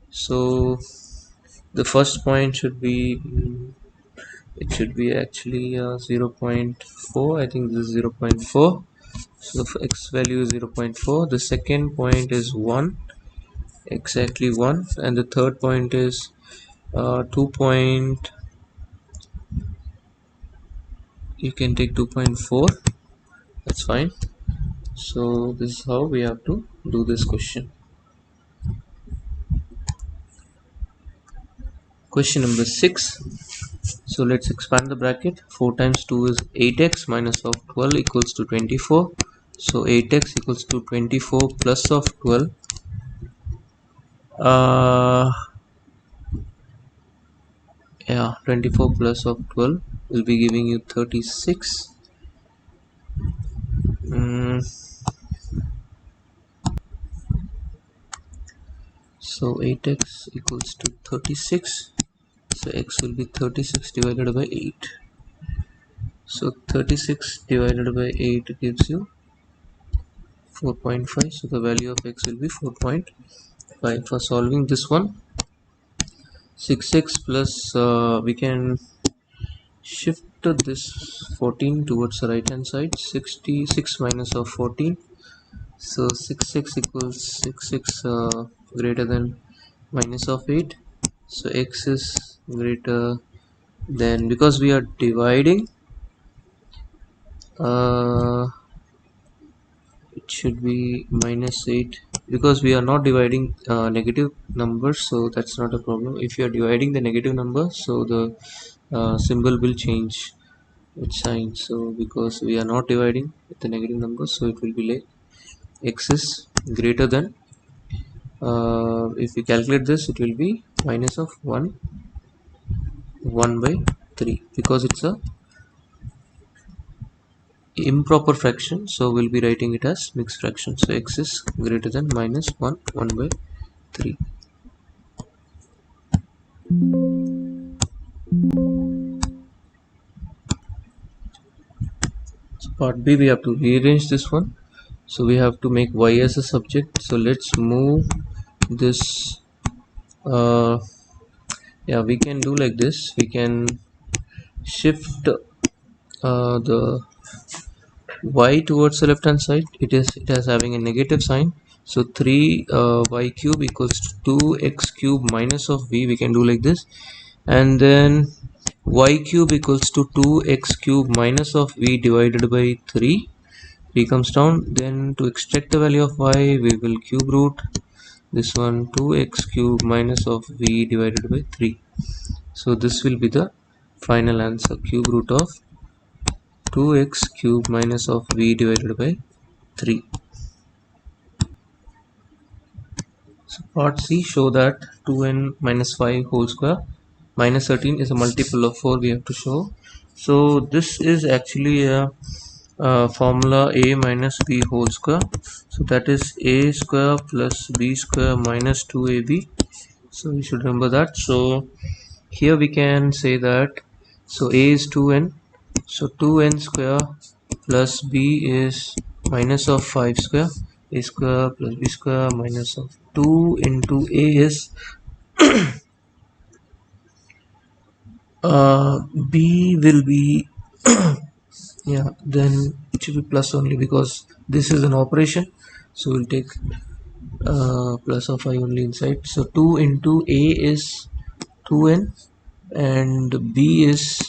So the first point should be it should be actually 0.4. I think this is 0.4. So for x value is 0.4. The second point is 1, exactly 1, and the third point is 2 point, you can take 2.4, that's fine. So this is how we have to do this question. Question number 6. So let's expand the bracket. 4 times 2 is 8x minus of 12 equals to 24. So 8x equals to 24 plus of 12. Yeah, 24 plus of 12 will be giving you 36. So 8x equals to 36. So x will be 36 divided by 8. So 36 divided by 8 gives you 4.5. So the value of x will be 4.5. For solving this one, 6x plus we can shift this 14 towards the right hand side. 66 minus of 14. So 6x equals 6x greater than minus of 8. So x is greater than, because we are dividing, it should be minus 8, because we are not dividing negative numbers, so that's not a problem. If you are dividing the negative number, so the symbol will change its sign. So because we are not dividing with the negative number, so it will be like x is greater than, if we calculate this, it will be minus of 1 by 3, because it's a improper fraction, so we'll be writing it as mixed fraction. So x is greater than minus 1 by 3. So part B, we have to rearrange this one. So we have to make y as a subject. So let's move this, yeah, we can do like this. We can shift the y towards the left hand side. It has having a negative sign. So 3 y cube equals to 2x cube minus of v. We can do like this, and then y cube equals to 2x cube minus of v divided by 3 3 comes down. Then to extract the value of y, we will cube root this one, 2x cube minus of v divided by 3. So this will be the final answer, cube root of 2x cube minus of v divided by 3. So part C, show that 2n minus 5 whole square minus 13 is a multiple of 4 we have to show. So this is actually a formula a minus b whole square. So that is a square plus b square minus 2ab. So we should remember that. So here we can say that, so a is 2n, so 2n square plus b is minus of 5 square, a square plus b square minus of 2 into a is b will be yeah, then it should be plus only because this is an operation, so we'll take plus of I only inside. So 2 into a is 2n and b is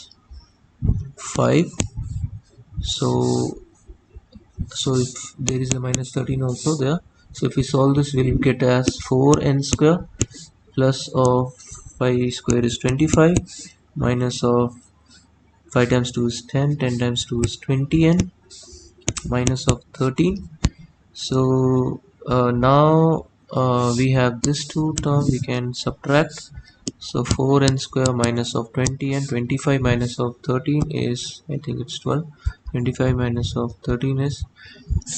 5. So if there is a minus 13 also there, so if we solve this, we'll get as 4n square plus of 5 square is 25 minus of 5 times 2 is 10, 10 times 2 is 20n minus of 13. So now we have this two term we can subtract. So 4n square minus of 20 and 25 minus of 13 is, I think it's 12. 25 minus of 13 is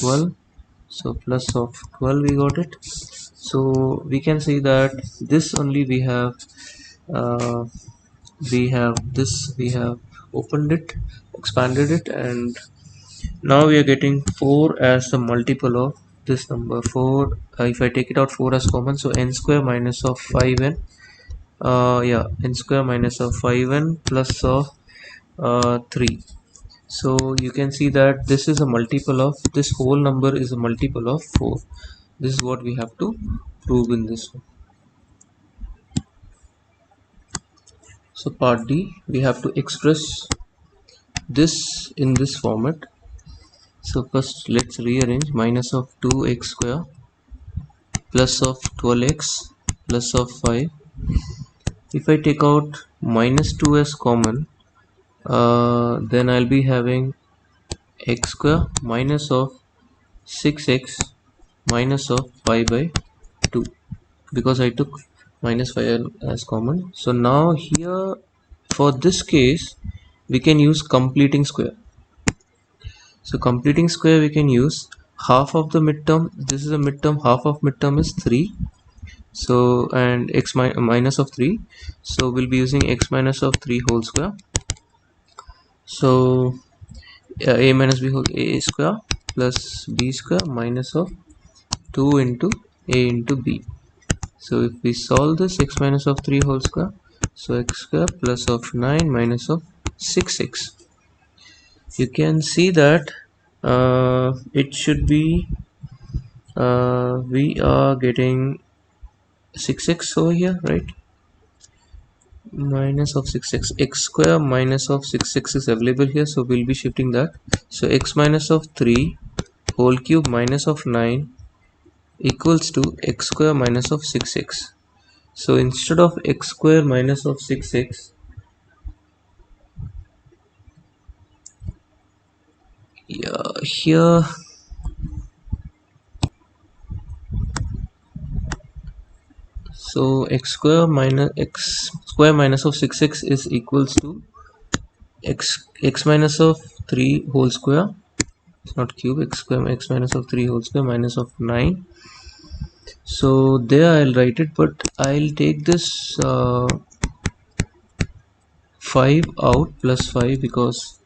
12. So plus of 12 we got it. So we can say that this only we have we have opened it, expanded it, and now we are getting 4 as the multiple of this number 4. If I take it out 4 as common, so n square minus of 5n, yeah, n square minus of 5n plus of 3. So you can see that this is a multiple of, this whole number is a multiple of 4. This is what we have to prove in this one. So part D, we have to express this in this format. So first let's rearrange. Minus of 2x square plus of 12x plus of 5. If I take out minus 2 as common, then I'll be having x square minus of 6x minus of 5 by 2, because I took minus 5 as common. So now here for this case we can use completing square. So completing square we can use half of the midterm. This is a midterm, half of midterm is 3. So and x minus of 3. So we'll be using x minus of 3 whole square. So a minus b whole a square plus b square minus of 2 into a into b. So if we solve this, x minus of 3 whole square, so x square plus of 9 minus of 6x. You can see that it should be we are getting 6x over here, right? Minus of 6x, x square minus of 6x is available here, so we'll be shifting that. So x minus of 3 whole cube minus of 9 equals to x square minus of 6x. So instead of x square minus of 6x, yeah, here so x square minus of 6x is equals to x minus of 3 whole square, it's not cube, x minus of 3 whole square minus of 9. So there I'll write it, but I'll take this 5 out plus 5, because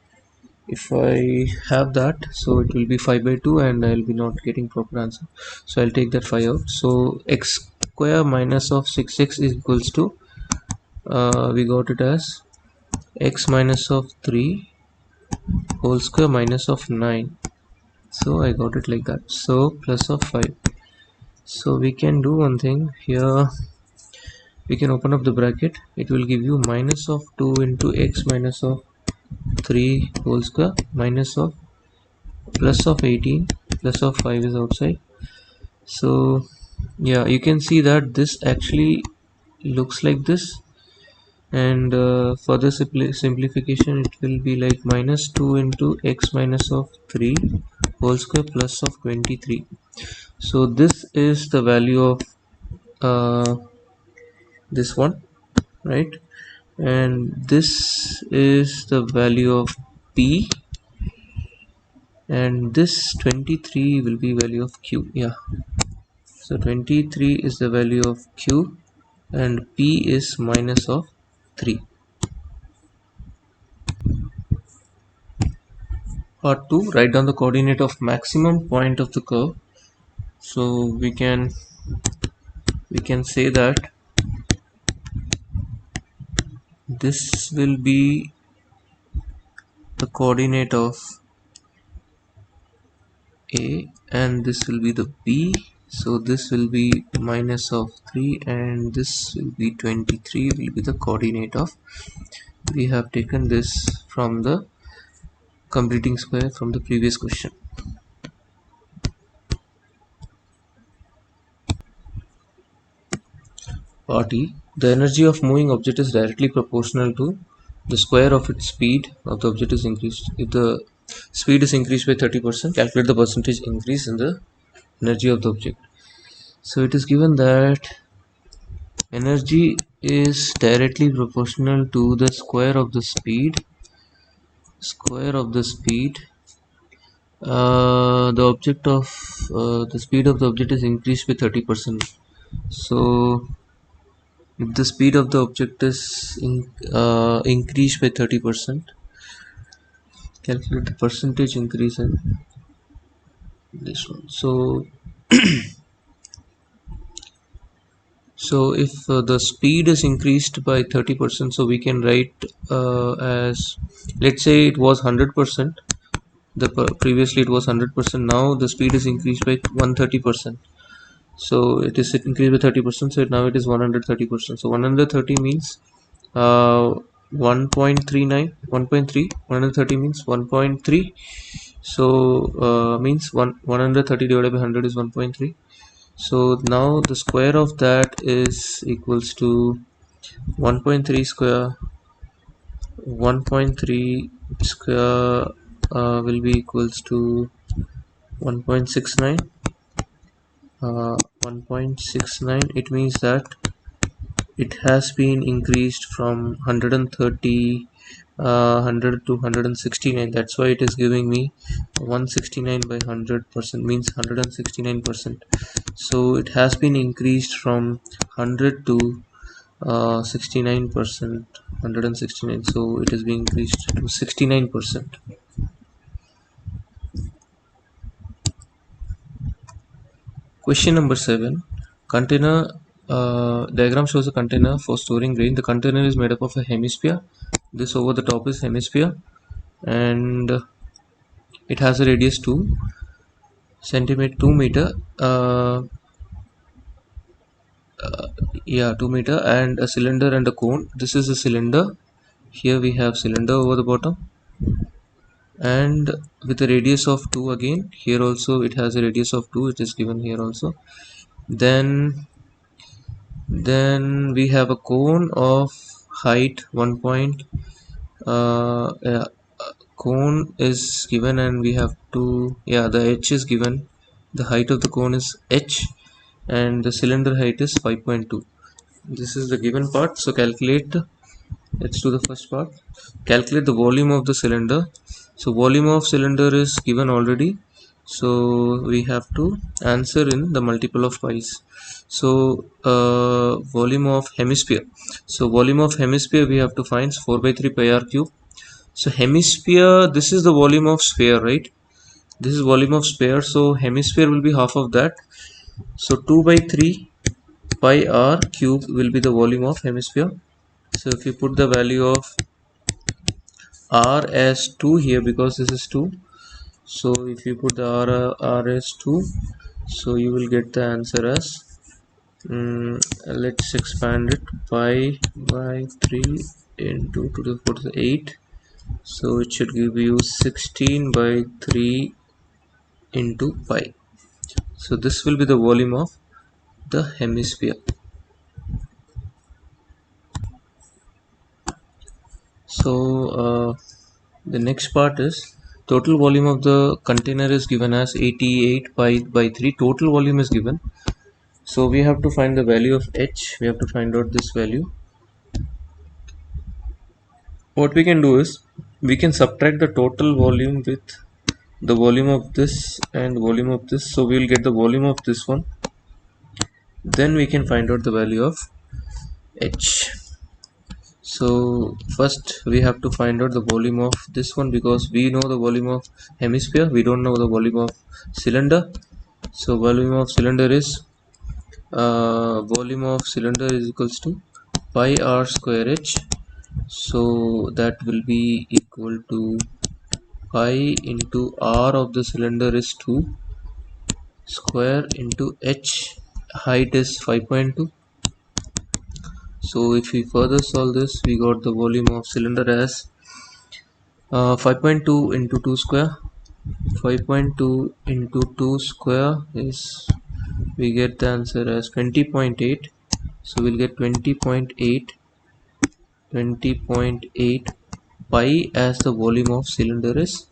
if I have that, so it will be 5 by 2 and I'll be not getting proper answer. So I'll take that 5 out. So x square minus of 6x is equals to we got it as x minus of 3 whole square minus of 9. So I got it like that. So plus of 5. So we can do one thing here, we can open up the bracket. It will give you minus of 2 into x minus of 3 whole square minus of plus of 18 plus of 5 is outside. So yeah, you can see that this actually looks like this, and for the simplification it will be like minus 2 into x minus of 3 whole square plus of 23. So this is the value of this one, right? And this is the value of p, and this 23 will be value of q. Yeah, so 23 is the value of q and p is minus of 3. Part 2, write down the coordinate of maximum point of the curve. So we can say that this will be the coordinate of A and this will be the B. So this will be minus of 3 and this will be 23 will be the coordinate of. We have taken this from the completing square from the previous question. Part E. The energy of moving object is directly proportional to the square of its speed of the object is increased. If the speed is increased by 30%, calculate the percentage increase in the energy of the object. So it is given that energy is directly proportional to the square of the speed. The speed of the object is increased by 30%. So if the speed of the object is increased by 30%, calculate the percentage increase in this one. So if the speed is increased by 30%, so we can write as, let's say it was 100%, previously it was 100%, now the speed is increased by 130%. So it is increased by 30%, so now it is 130%. So 130 means 1.39, 1.3, 130 means 1.3. So means 130 divided by 100 is 1.3. So now the square of that is equals to 1.3 square. 1.3 square will be equals to 1.69. 1.69, it means that it has been increased from 130 100 to 169. That's why it is giving me 169 by 100% means 169%. So it has been increased from 100 to 69%, 169. So it is being increased to 69%. Question number 7. Container diagram shows a container for storing grain. The container is made up of a hemisphere. This over the top is hemisphere, and it has a radius 2 meter. Yeah, 2 meter, and a cylinder and a cone. This is a cylinder. Here we have cylinder over the bottom, and with a radius of 2 again. Here also it has a radius of 2. It is given here also. Then we have a cone of height 1 point. Cone is given, and we have to, yeah, the h is given. The height of the cone is h, and the cylinder height is 5.2. This is the given part. So let's do the first part. Calculate the volume of the cylinder. So volume of cylinder is given already, so we have to answer in the multiple of pi's. So volume of hemisphere. So volume of hemisphere we have to find 4 by 3 pi r cube. So hemisphere, this is the volume of sphere, right? This is volume of sphere, so hemisphere will be half of that. So 2 by 3 pi r cube will be the volume of hemisphere. So if you put the value of r as 2 here, because this is 2, so if you put the r as 2, so you will get the answer as let's expand it, pi by 3 into 2 to the 4 to the 8, so it should give you 16 by 3 into pi. So this will be the volume of the hemisphere. So the next part is total volume of the container is given as 88 pi by 3. Total volume is given. So we have to find the value of h. We have to find out this value. What we can do is we can subtract the total volume with the volume of this and volume of this. So we will get the volume of this one. Then we can find out the value of h. So first we have to find out the volume of this one, because we know the volume of hemisphere, we don't know the volume of cylinder. So volume of cylinder is equals to pi r square h. So that will be equal to pi into r of the cylinder is 2 square into h, height is 5.2. So if we further solve this, we got the volume of cylinder as 5.2 into 2 square. 5.2 into 2 square is, we get the answer as 20.8. So we'll get 20.8 pi as the volume of cylinder is.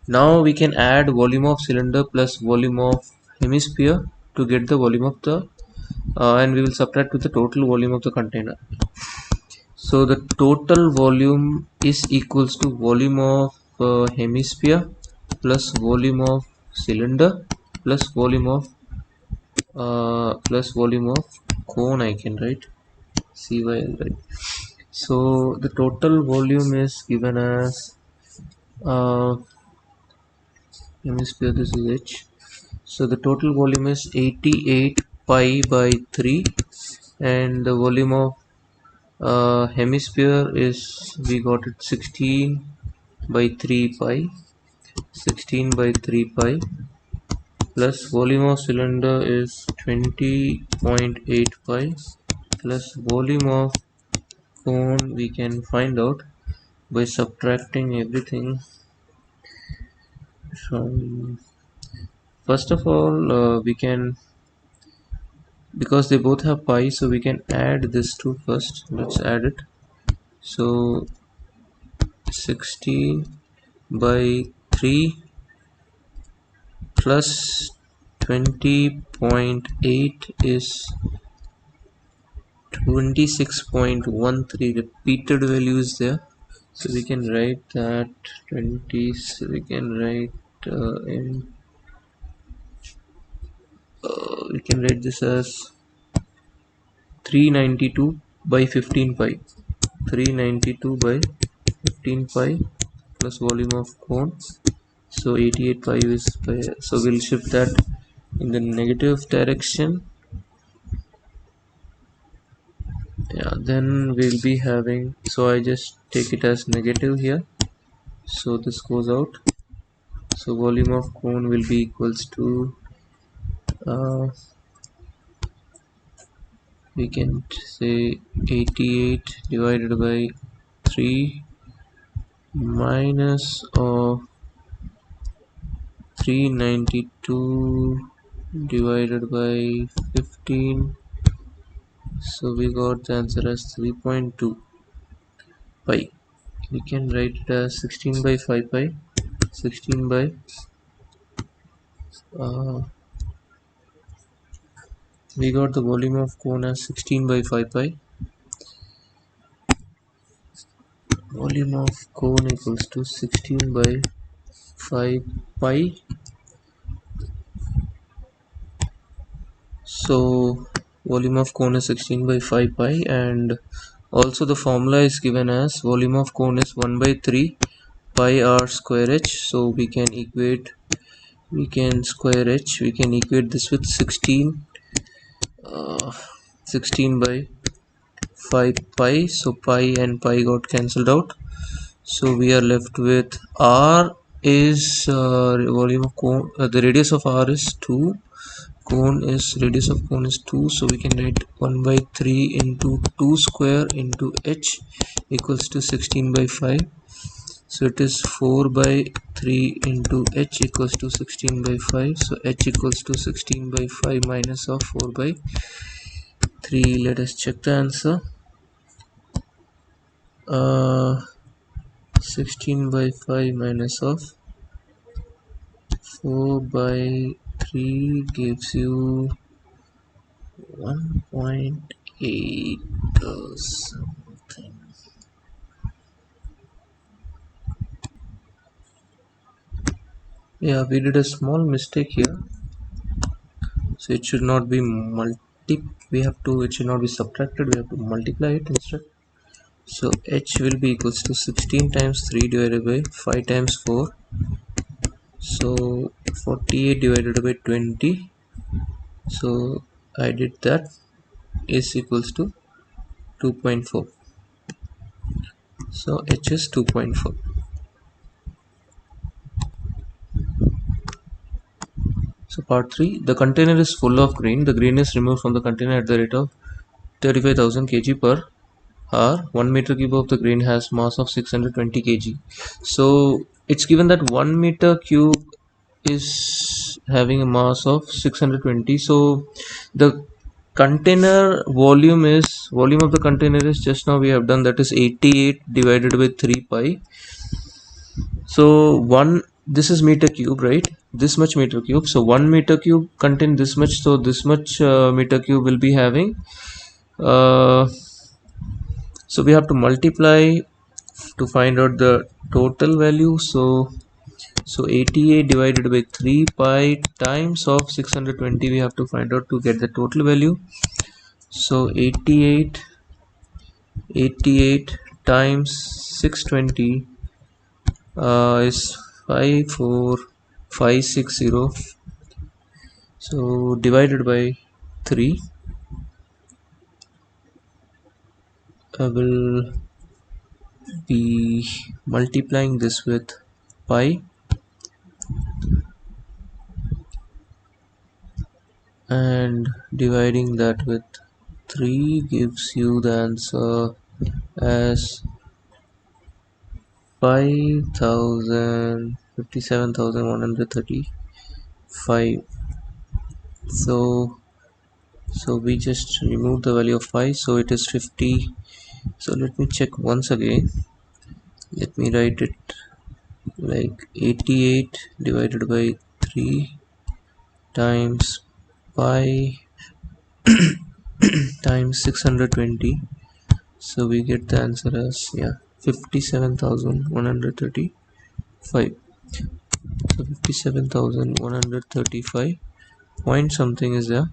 Now we can add volume of cylinder plus volume of hemisphere to get the volume of the and we will subtract with the total volume of the container. So the total volume is equals to volume of hemisphere plus volume of cylinder plus volume of cone. I can write CYL, right? So the total volume is given as hemisphere, this is h. So the total volume is 88 pi by 3, and the volume of hemisphere is, we got it 16 by 3 pi, 16 by 3 pi, plus volume of cylinder is 20.8 pi, plus volume of cone we can find out by subtracting everything from, first of all we can, because they both have pi, so we can add this two first. Let's add it. So 16 by 3 plus 20.8 is 26.13. repeated value is there, so we can write that 20. So we can write we can write this as 392 by 15 pi. 392 by 15 pi plus volume of cone, so 88 pi is pi. So we'll shift that in the negative direction. Yeah, then we'll be having, so I just take it as negative here, so this goes out. So volume of cone will be equals to we can say 88 divided by 3 minus of 392 divided by 15. So we got the answer as 3.2 pi. We can write it as 16 by 5 pi. 16 by we got the volume of cone as 16 by 5 pi. Volume of cone equals to 16 by 5 pi. So volume of cone is 16 by 5 pi, and also the formula is given as volume of cone is 1 by 3 pi r square h. So we can equate, we can square h, we can equate this with 16 by 5 pi. So pi and pi got cancelled out, so we are left with r is volume of cone, the radius of r is 2, cone is, radius of cone is 2, so we can write 1 by 3 into 2 square into h equals to 16 by 5. So it is 4 by 3 into h equals to 16 by 5. So h equals to 16 by 5 minus of 4 by 3. Let us check the answer. 16 by 5 minus of 4 by 3 gives you 1.8 something. Yeah, we did a small mistake here. So it should not be it should not be subtracted, we have to multiply it instead. So h will be equals to 16 times 3 divided by 5 times 4. So 48 divided by 20. So I did that, is equals to 2.4. So h is 2.4. So part 3, the container is full of grain. The grain is removed from the container at the rate of 35,000 kg per hour. 1 meter cube of the grain has mass of 620 kg. So it's given that 1 meter cube is having a mass of 620. So the volume of the container is, just now we have done, that is 88 divided by 3 pi. So this is meter cube, right? This much meter cube. So 1 meter cube contain this much. So this much meter cube will be having so we have to multiply to find out the total value. So 88 divided by 3 pi times of 620 we have to find out to get the total value. So 88 times 620 is 54560. So divided by 3, I will be multiplying this with pi and dividing that with 3 gives you the answer as 57,135. So we just remove the value of 5, so it is 50. So let me check once again. Let me write it like 88 divided by 3 times pi times 620. So we get the answer as 57,135. So 57,135 point something is there,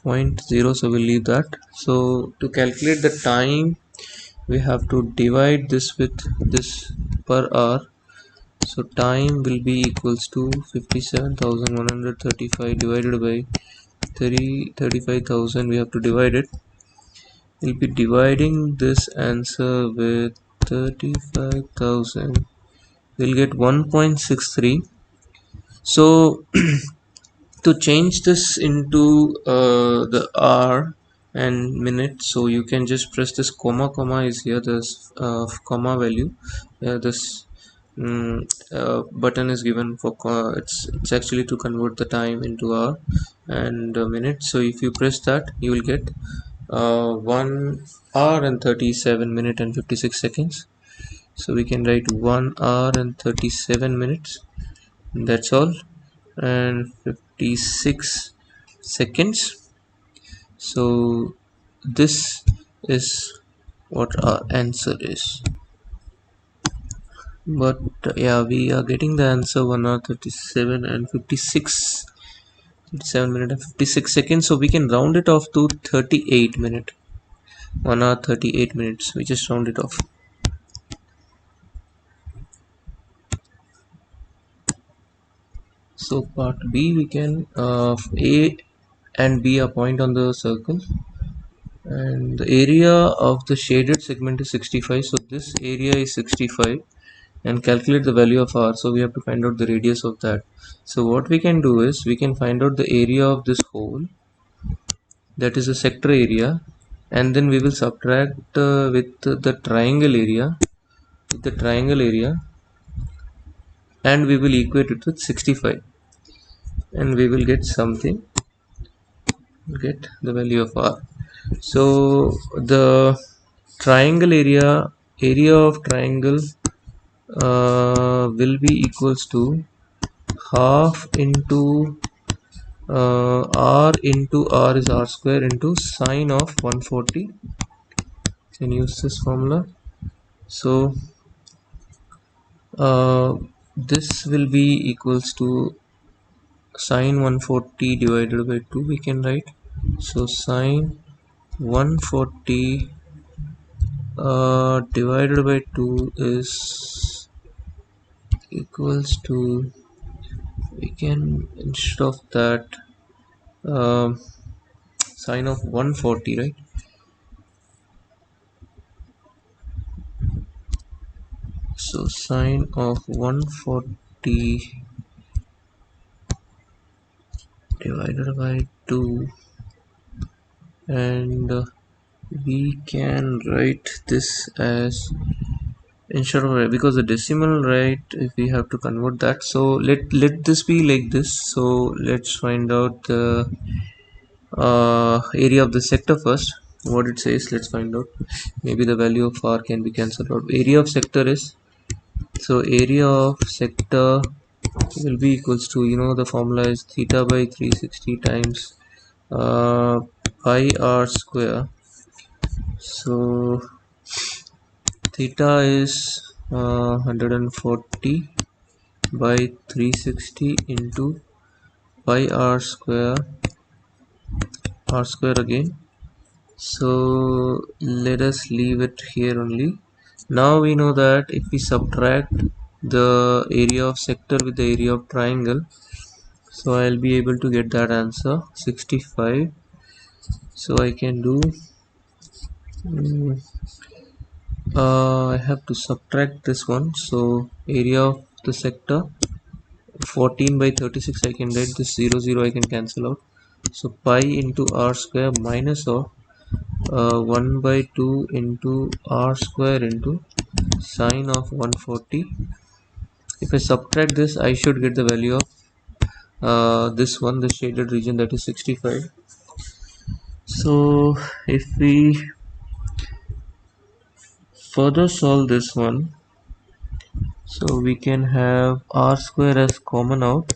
0.0. So we'll leave that. So to calculate the time, we have to divide this with this per hour. So time will be equals to 57,135 divided by 35,000. We have to divide it. We'll be dividing this answer with 35,000. We'll get 1.63. So to change this into the hour and minute, so you can just press this comma is here, this comma value. This button is given for it's actually to convert the time into hour and minute. So if you press that, you will get 1 hour and 37 minute and 56 seconds. So we can write 1 hour and 37 minutes, that's all, and 56 seconds. So this is what our answer is. But yeah, we are getting the answer 1 hour 37 and 57 minute and 56 seconds. So we can round it off to 38 minute. 1 hour 38 minutes, we just round it off. So part B, we can A and B are point on the circle, and the area of the shaded segment is 65. So this area is 65, and calculate the value of r. So we have to find out the radius of that. So what we can do is, we can find out the area of this hole, that is a sector area, and then we will subtract with the triangle area, with the triangle area, and we will equate it with 65, and we will get something, get the value of r. So the triangle area of triangle will be equals to half into r into r is r square into sine of 140. Can use this formula. So this will be equals to sine 140 divided by 2, we can write. So sine 140 divided by 2 is equals to, we can instead of that sine of 140, right? So sine of 140 divided by 2, and we can write this as, instead of, because the decimal, right, if we have to convert that, so let this be like this. So let's find out the area of the sector first, what it says. Let's find out. Maybe the value of r can be cancelled out. Area of sector is, so area of sector will be equals to, the formula is theta by 360 times uh, pi r square. So theta is 140 by 360 into pi r square again. So let us leave it here only. Now we know that if we subtract the area of sector with the area of triangle, so I'll be able to get that answer 65. So I can do mm, I have to subtract this one. So area of the sector 14 by 36, I can write this 0 I can cancel out. So pi into r square minus of 1 by 2 into r square into sine of 140. If I subtract this, I should get the value of this one, the shaded region, that is 65. So if we further solve this one, so we can have r square as common out.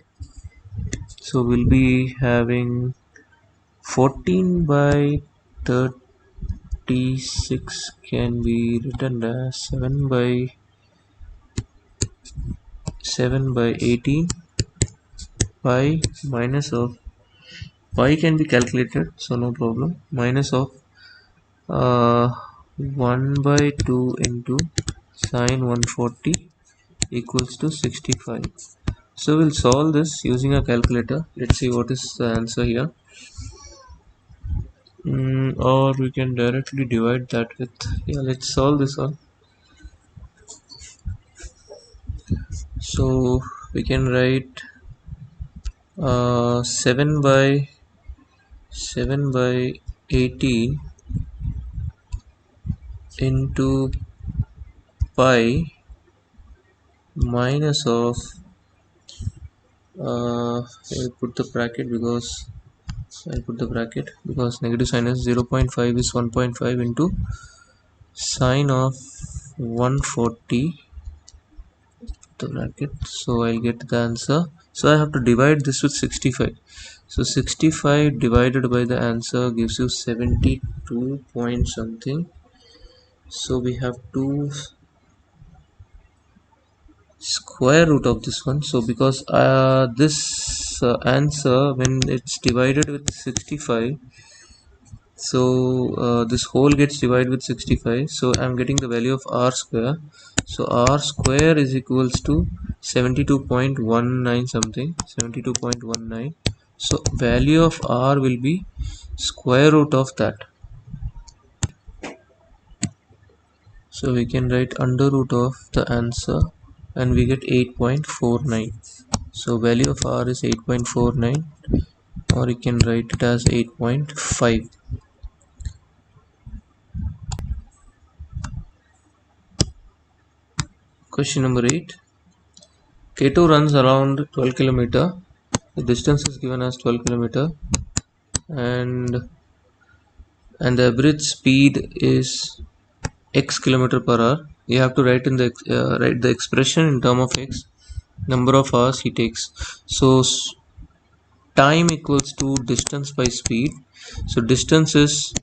So we'll be having 14 by 36 can be written as 7 by 18 pi minus of, pi can be calculated, so no problem, minus of uh, 1 by 2 into sine 140 equals to 65. So we'll solve this using a calculator. Let's see what is the answer here. Or we can directly divide that with, yeah, let's solve this one. So we can write 7 by 18 into pi minus of I'll put the bracket because negative sign is 0.5 is 1.5 into sine of 140, the bracket. So I'll get the answer. So I have to divide this with 65. So 65 divided by the answer gives you 72 point something. So we have to square root of this one. So because this answer, when it's divided with 65, so this whole gets divided with 65, so I'm getting the value of r square. So r square is equals to 72.19 something, 72.19. So value of r will be square root of that. So we can write under root of the answer and we get 8.49. So value of r is 8.49, or you can write it as 8.5. Question number 8. K2 runs around 12 kilometer. The distance is given as 12 kilometer, and the average speed is x kilometer per hour. You have to write the expression in term of x, number of hours he takes. So time equals to distance by speed. So distance is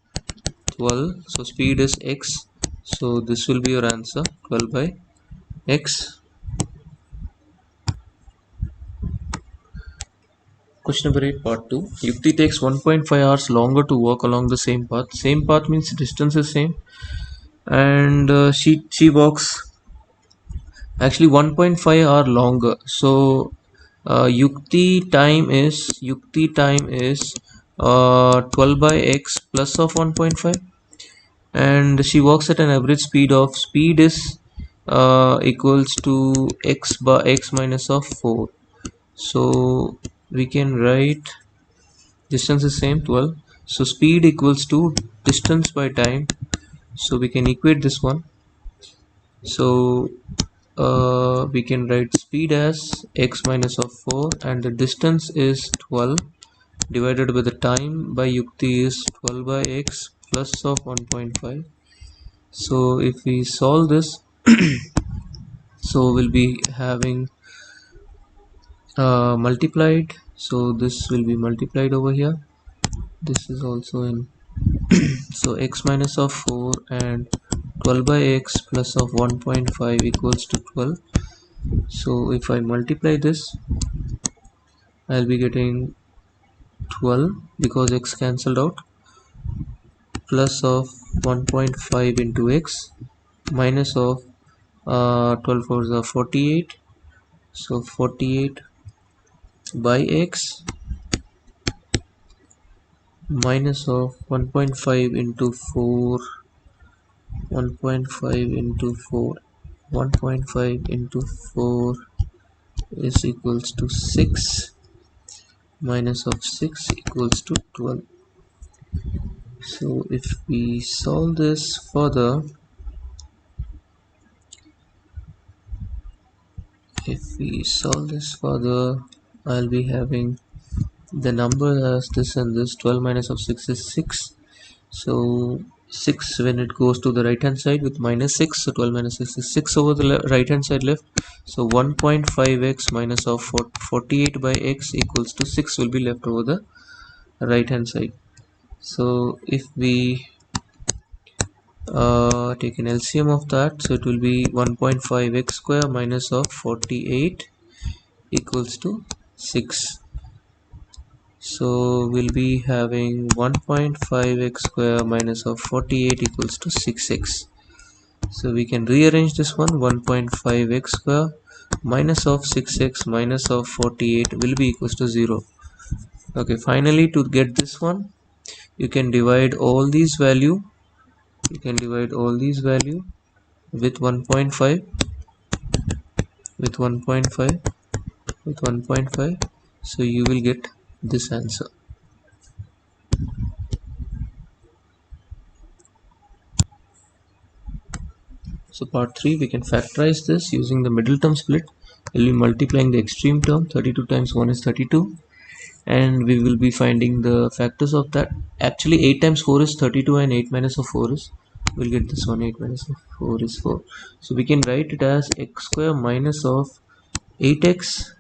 12, so speed is x, so this will be your answer, 12 by x. Question number 8, part 2. Yukti takes 1.5 hours longer to walk along the same path. Same path means distance is same, and she walks actually 1.5 hour longer. So Yukti time is 12 by x plus of 1.5, and she walks at an average speed is equals to x by x minus of 4. So we can write distance is same 12, so speed equals to distance by time, so we can equate this one. So we can write speed as x minus of 4, and the distance is 12 divided by the time by Yukti is 12 by x plus of 1.5. So if we solve this, so we'll be having multiplied, so this will be multiplied over here, this is also in so x minus of 4 and 12 by x plus of 1.5 equals to 12. So if I multiply this, I'll be getting 12 because x cancelled out, plus of 1.5 into x minus of 12 fours are 48, so 48 by x minus of 1.5 into 4, 1.5 into 4, 1.5 into 4 is equals to 6, minus of 6 equals to 12. So if we solve this further, I'll be having the number as this, and this 12 minus of 6 is 6. So 6 when it goes to the right hand side with minus 6, so 12 minus 6 is 6 over the right hand side left. So 1.5x minus of 48 by x equals to 6 will be left over the right hand side. So if we take an LCM of that, so it will be 1.5x square minus of 48 equals to 6. So we'll be having 1.5x square minus of 48 equals to 6x. So we can rearrange this one, 1.5x square minus of 6x minus of 48 will be equals to 0. Okay, finally to get this one, you can divide all these value with 1.5 with 1.5 with 1.5, so you will get this answer. So part 3, we can factorize this using the middle term split. We'll be multiplying the extreme term, 32 times 1 is 32, and we will be finding the factors of that. Actually 8 times 4 is 32, and 8 minus of 4 is, we'll get this one, 8 minus of 4 is 4. So we can write it as x square minus of 8x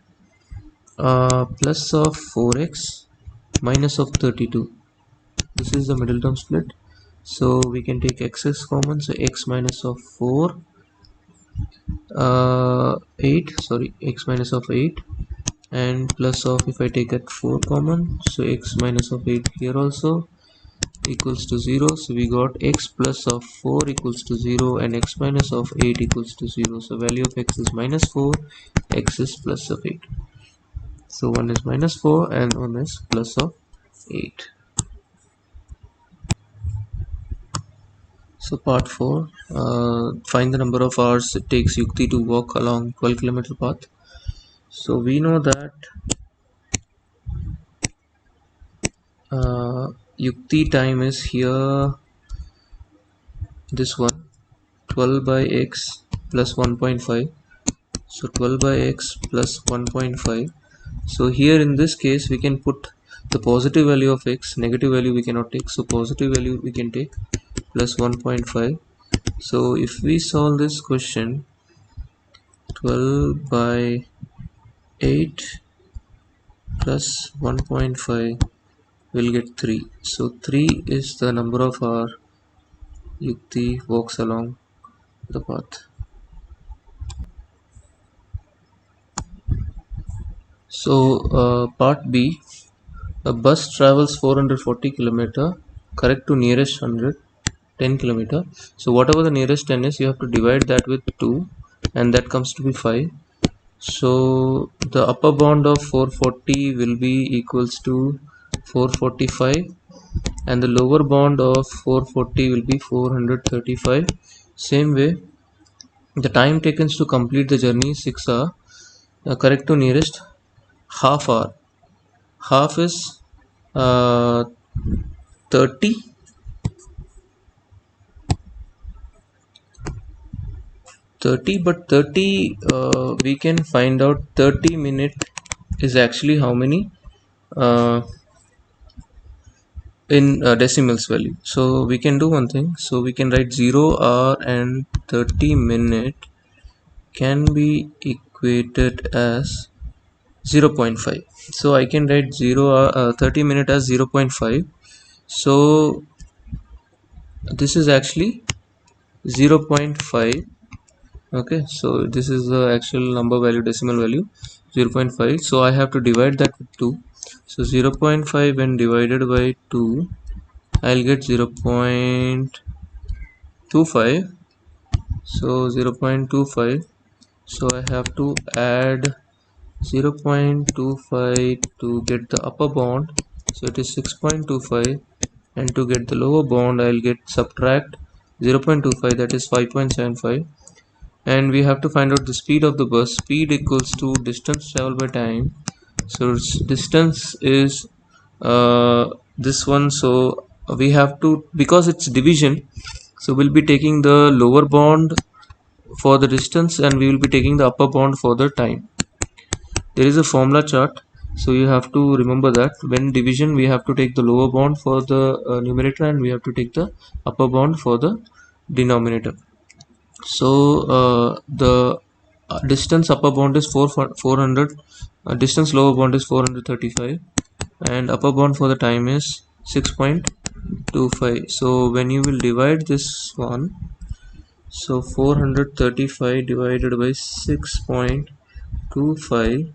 plus of 4x minus of 32. This is the middle term split, so we can take x as common, so x minus of 4 x minus of 8, and plus of, if I take at 4 common, so x minus of 8 here also equals to 0. So we got x plus of 4 equals to 0 and x minus of 8 equals to 0. So value of x is minus 4, x is plus of 8. So one is minus 4 and one is plus of 8. So part 4, find the number of hours it takes Yukti to walk along 12 kilometer path. So we know that Yukti time is here, this one, 12 by x plus 1.5. So 12 by x plus 1.5. So here in this case we can put the positive value of x, negative value we cannot take, so positive value we can take, plus 1.5. So if we solve this question, 12 by 8 plus 1.5 will get 3. So 3 is the number of our Yukti walks along the path. So part B, a bus travels 440 kilometer, correct to nearest 10 kilometer. So whatever the nearest 10 is, you have to divide that with 2, and that comes to be 5. So the upper bound of 440 will be equals to 445, and the lower bound of 440 will be 435. Same way, the time taken to complete the journey is 6 hours. Correct to nearest half hour. Half is 30. 30, but 30 we can find out 30 minute is actually how many in decimals value. So we can do one thing, so we can write 0 hour and 30 minute can be equated as 0.5. So I can write 30 minute as 0.5. So this is actually 0.5. Okay, so this is the actual number value, decimal value 0.5. So I have to divide that with 2. So 0.5 when divided by 2, I'll get 0.25. So 0.25. So I have to add 0.25 to get the upper bound. So it is 6.25, and to get the lower bound I'll get subtract 0.25, that is 5.75. And we have to find out the speed of the bus. Speed equals to distance traveled by time. So distance is this one, so we have to, because it's division, so we'll be taking the lower bound for the distance and we will be taking the upper bound for the time. There is a formula chart, so you have to remember that when division we have to take the lower bound for the numerator and we have to take the upper bound for the denominator. So the distance upper bound is 400, distance lower bound is 435, and upper bound for the time is 6.25. so when you will divide this one, so 435 divided by 6.25,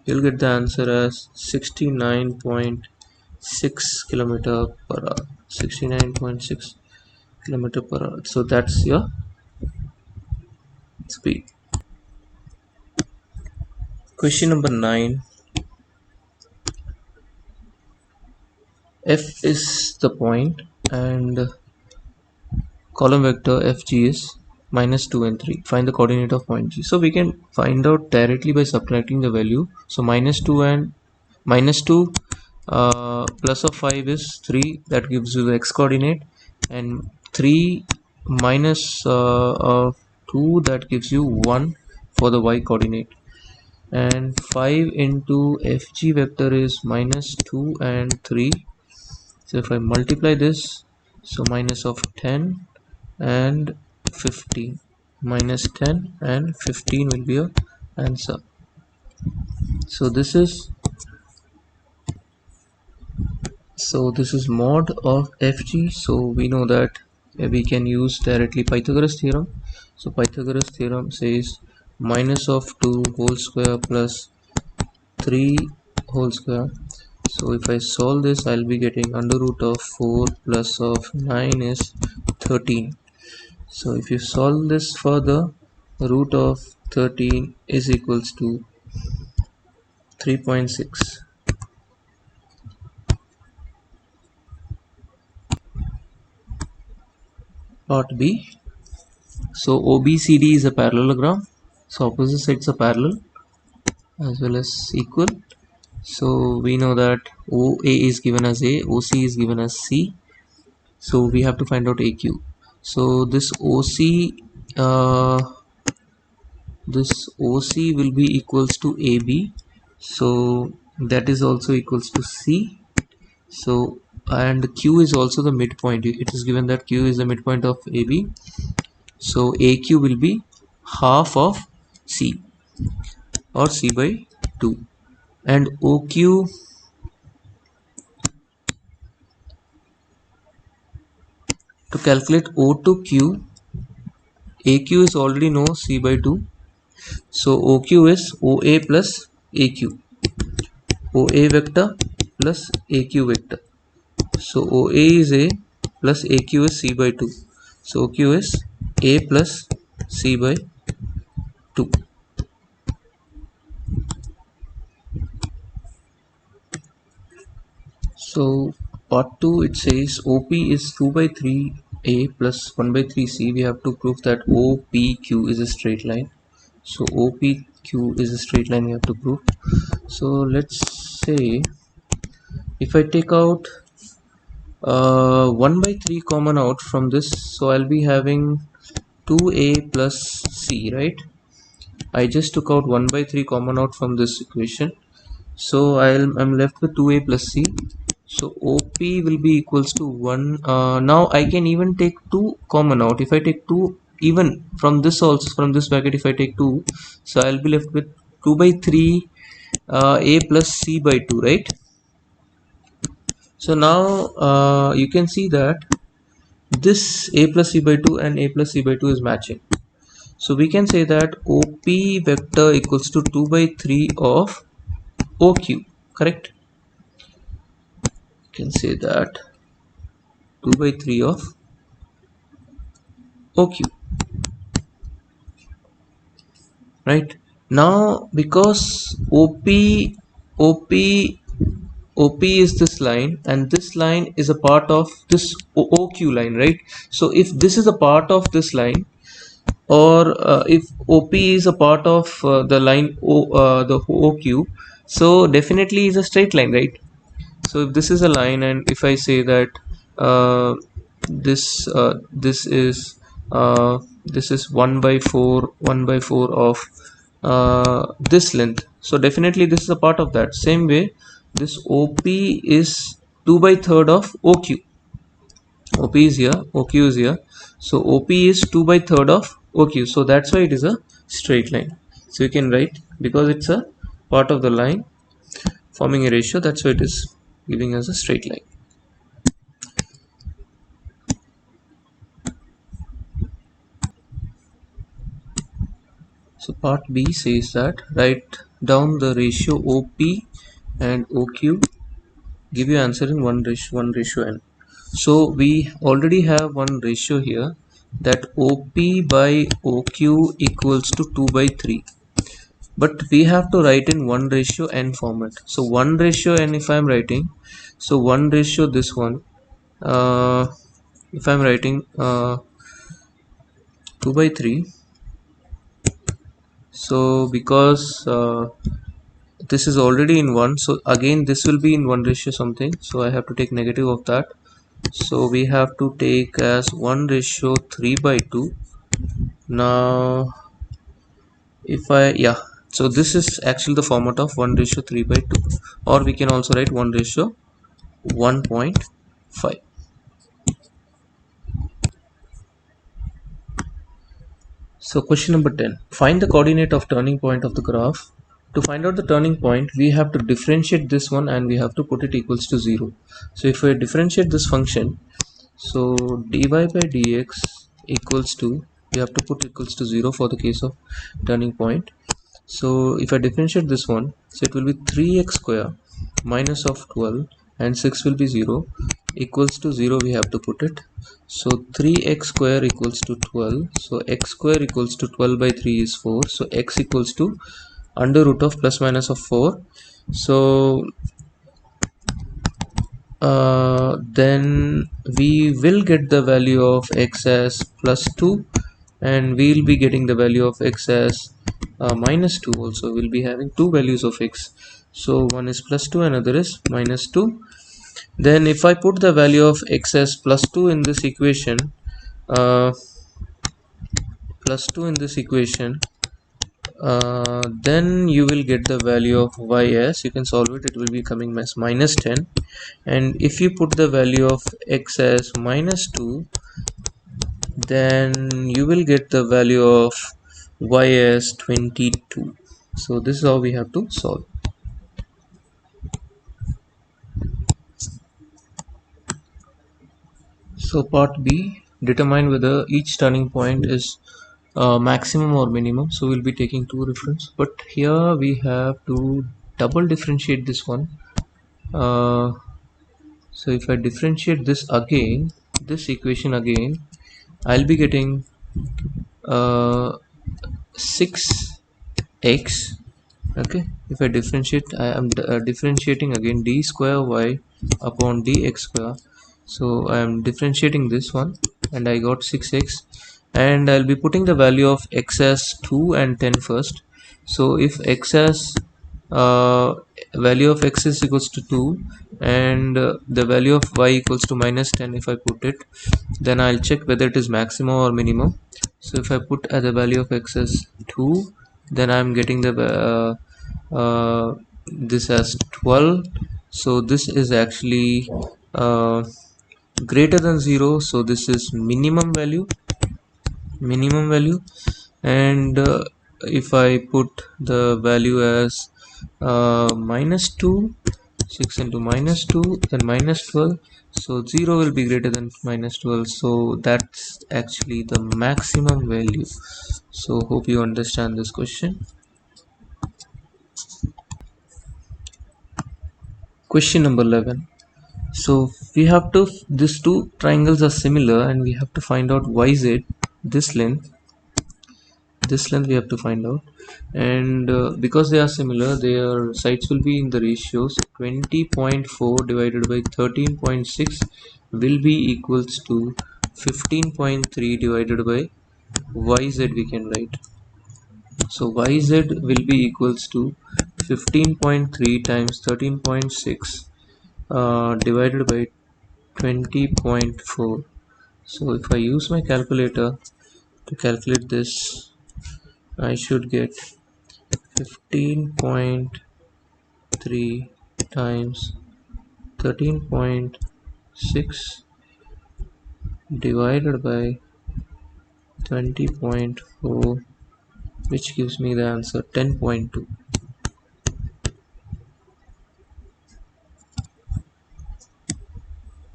you'll get the answer as 69.6 kilometer per hour. 69.6 kilometer per hour. So that's your speed. Question number 9. F is the point and column vector Fg is minus 2 and 3. Find the coordinate of point G. So we can find out directly by subtracting the value. So minus 2 and minus 2 plus of 5 is 3, that gives you the x coordinate, and 3 minus of 2, that gives you 1 for the y coordinate, and 5 into Fg vector is minus 2 and 3. So if I multiply this, so minus of 10 and 15, minus 10 and 15 will be your answer. So this is mod of Fg. So we know that we can use directly Pythagoras theorem. So Pythagoras theorem says minus of 2 whole square plus 3 whole square. So if I solve this, I'll be getting under root of 4 plus of 9 is 13. So if you solve this further, root of 13 is equals to 3.6. Part B. So OBCD is a parallelogram. So opposite sides are parallel as well as equal. So we know that OA is given as A, OC is given as C. So we have to find out AQ. So this OC this OC will be equals to AB, so that is also equals to C. So and Q is also the midpoint. It is given that Q is the midpoint of AB, so AQ will be half of C or C by 2, and OQ, to calculate O to Q, AQ is already know C by 2, so OQ is OA plus AQ, OA vector plus AQ vector. So OA is A plus AQ is C by 2, so OQ is A plus C by 2. So part 2, it says OP is 2 by 3A plus 1 by 3C. We have to prove that OPQ is a straight line. So OPQ is a straight line we have to prove. So let's say if I take out 1 by 3 common out from this, so I'll be having 2A plus C, right? I just took out 1 by 3 common out from this equation, so I'm left with 2A plus C. So OP will be equals to 1. Now I can even take 2 common out. If I take 2 even from this also, from this bracket, if I take 2, so I'll be left with 2 by 3 A plus C by 2, right? So now you can see that this A plus C by 2 and A plus C by 2 is matching. So we can say that OP vector equals to 2 by 3 of OQ, correct? You can say that 2 by 3 of OQ, right? Now because OP OP is this line and this line is a part of this OQ line, right? So if this is a part of this line, or if OP is a part of the line the OQ, so definitely is a straight line, right? So if this is a line and if I say that uh, this is 1 by 4 of this length, so definitely this is a part of that. Same way this OP is 2 by 3rd of OQ. OP is here, OQ is here, so OP is 2 by 3rd of OQ, so that's why it is a straight line. So you can write, because it's a part of the line forming a ratio, that's why it is giving us a straight line. So part B says that write down the ratio OP and OQ, give you answer in 1 ratio n. So we already have one ratio here, that OP by OQ equals to 2 by 3, but we have to write in 1 ratio n format. So 1 ratio n if I'm writing, so 1 ratio this one, if I'm writing 2 by 3, so because this is already in 1, so again this will be in 1 ratio something, so I have to take negative of that, so we have to take as 1 ratio 3 by 2. Now if I, yeah, so this is actually the format of 1 ratio 3 by 2, or we can also write 1 ratio 1.5. So question number 10, find the coordinate of turning point of the graph. To find out the turning point, we have to differentiate this one and we have to put it equals to 0. So if I differentiate this function, so dy by dx equals to, we have to put equals to 0 for the case of turning point. So if I differentiate this one, so it will be 3x square minus of 12 and 6 will be 0, equals to 0 we have to put it. So 3x square equals to 12, so x square equals to 12 by 3 is 4, so x equals to under root of plus minus of 4. So then we will get the value of x as plus 2 and we will be getting the value of x as minus 2 also. We'll be having two values of x, so one is plus 2, another is minus 2. Then if I put the value of x as plus 2 in this equation, plus 2 in this equation, then you will get the value of y as, you can solve it, it will be coming as minus 10, and if you put the value of x as minus 2, then you will get the value of y as 22. So this is how we have to solve. So part B, determine whether each turning point is maximum or minimum. So we'll be taking two reference, but here we have to double differentiate this one. So if I differentiate this again, this equation again, I'll be getting 6x. Okay, if I differentiate, I am differentiating again d square y upon dx square. So I am differentiating this one and I got 6x, and I'll be putting the value of x as 2 and 10 first. So if x as value of x is equals to 2 and the value of y equals to minus 10, if I put it, then I'll check whether it is maximum or minimum. So if I put as the value of x as 2, then I'm getting the this as 12. So this is actually greater than 0, so this is minimum value. And if I put the value as minus 2, 6 into minus 2, then minus 12, so 0 will be greater than minus 12, so that's actually the maximum value. So hope you understand this question. Question number 11. So we have to, these two triangles are similar and we have to find out yz, this length we have to find out, and because they are similar, their sides will be in the ratios 20.4 divided by 13.6 will be equals to 15.3 divided by yz, we can write. So yz will be equals to 15.3 times 13.6 divided by 20.4. So if I use my calculator to calculate this, I should get 15.3 times 13.6 divided by 20.4, which gives me the answer 10.2.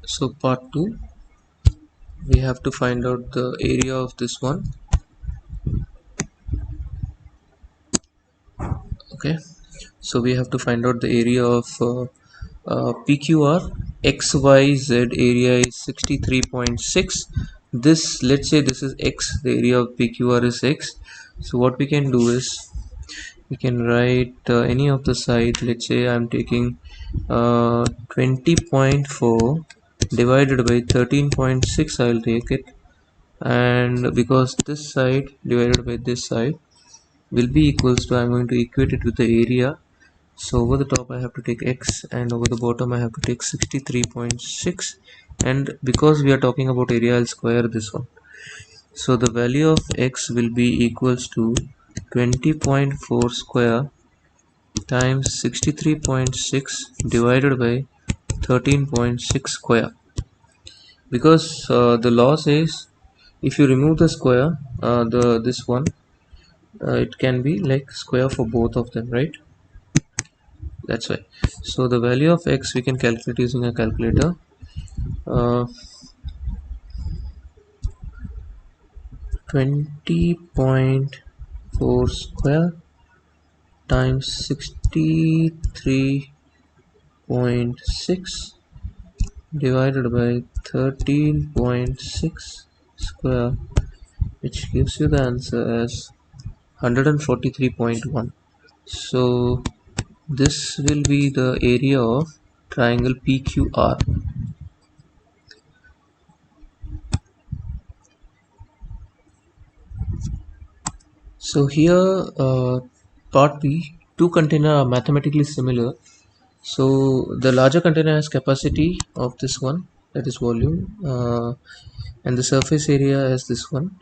So part 2, we have to find out the area of this one. Okay, so we have to find out the area of PQR. XYZ area is 63.6. This, let's say this is X, the area of PQR is X. So what we can do is we can write any of the side. Let's say I'm taking 20.4 divided by 13.6, I'll take it, and because this side divided by this side will be equals to, I'm going to equate it with the area. So over the top I have to take x, and over the bottom I have to take 63.6, and because we are talking about area, I'll square this one. So the value of x will be equals to 20.4 square times 63.6 divided by 13.6 square, because the law says if you remove the square, this one, it can be like square for both of them, right? That's why. So the value of x we can calculate using a calculator. 20.4 square times 63.6 divided by 13.6 square, which gives you the answer as 143.1. So this will be the area of triangle PQR. So here part B, two containers are mathematically similar. So the larger container has capacity of this one, that is volume, and the surface area as this one.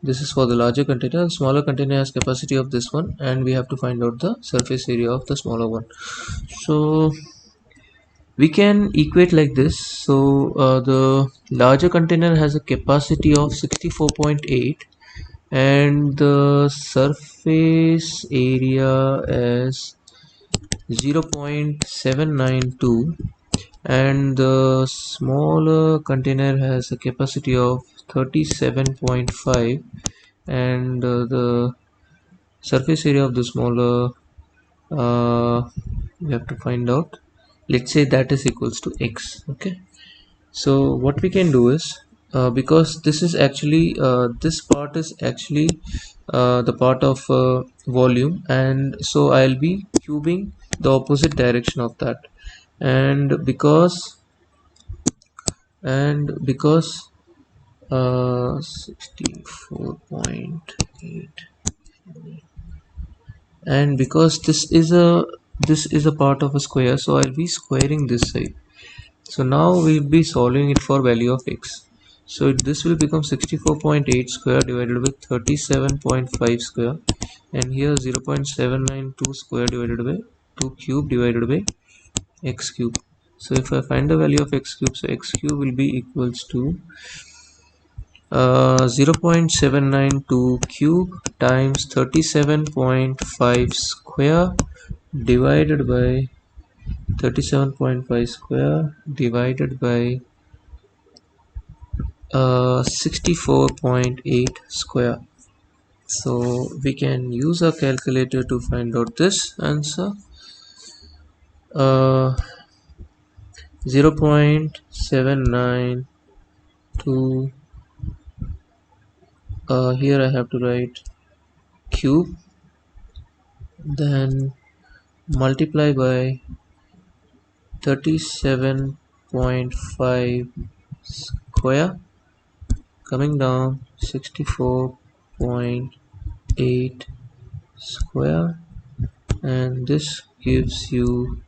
This is for the larger container. Smaller container has capacity of this one, and we have to find out the surface area of the smaller one. So we can equate like this. So the larger container has a capacity of 64.8, and the surface area is 0.792, and the smaller container has a capacity of 37.5, and the surface area of the smaller, we have to find out. Let's say that is equals to x. Okay, so what we can do is, because this is actually this part is actually the part of volume, and so I'll be cubing the opposite direction of that. And because 64.8, and because this is a part of a square, so I'll be squaring this side. So now we'll be solving it for value of x. So this will become 64.8 square divided with 37.5 square, and here 0.792 square divided by 2 cube divided by x cube. So if I find the value of x cube, so x cube will be equals to 0.792 cube times 37.5 square divided by 37.5 square divided by 64.8 square. So we can use a calculator to find out this answer. 0.792, here I have to write cube, then multiply by 37.5 square, coming down 64.8 square, and this gives you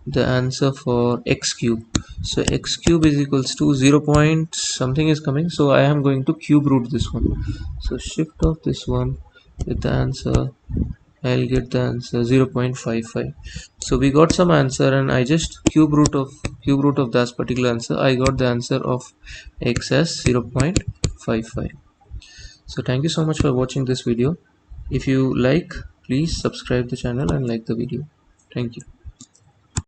the answer for x cube. So x cube is equals to 0 point something is coming, so I am going to cube root this one. So shift off this one with the answer, I'll get the answer 0.55. So we got some answer, and I just cube root of that particular answer. I got the answer of x as 0.55. So thank you so much for watching this video. If you like, please subscribe the channel and like the video. Thank you.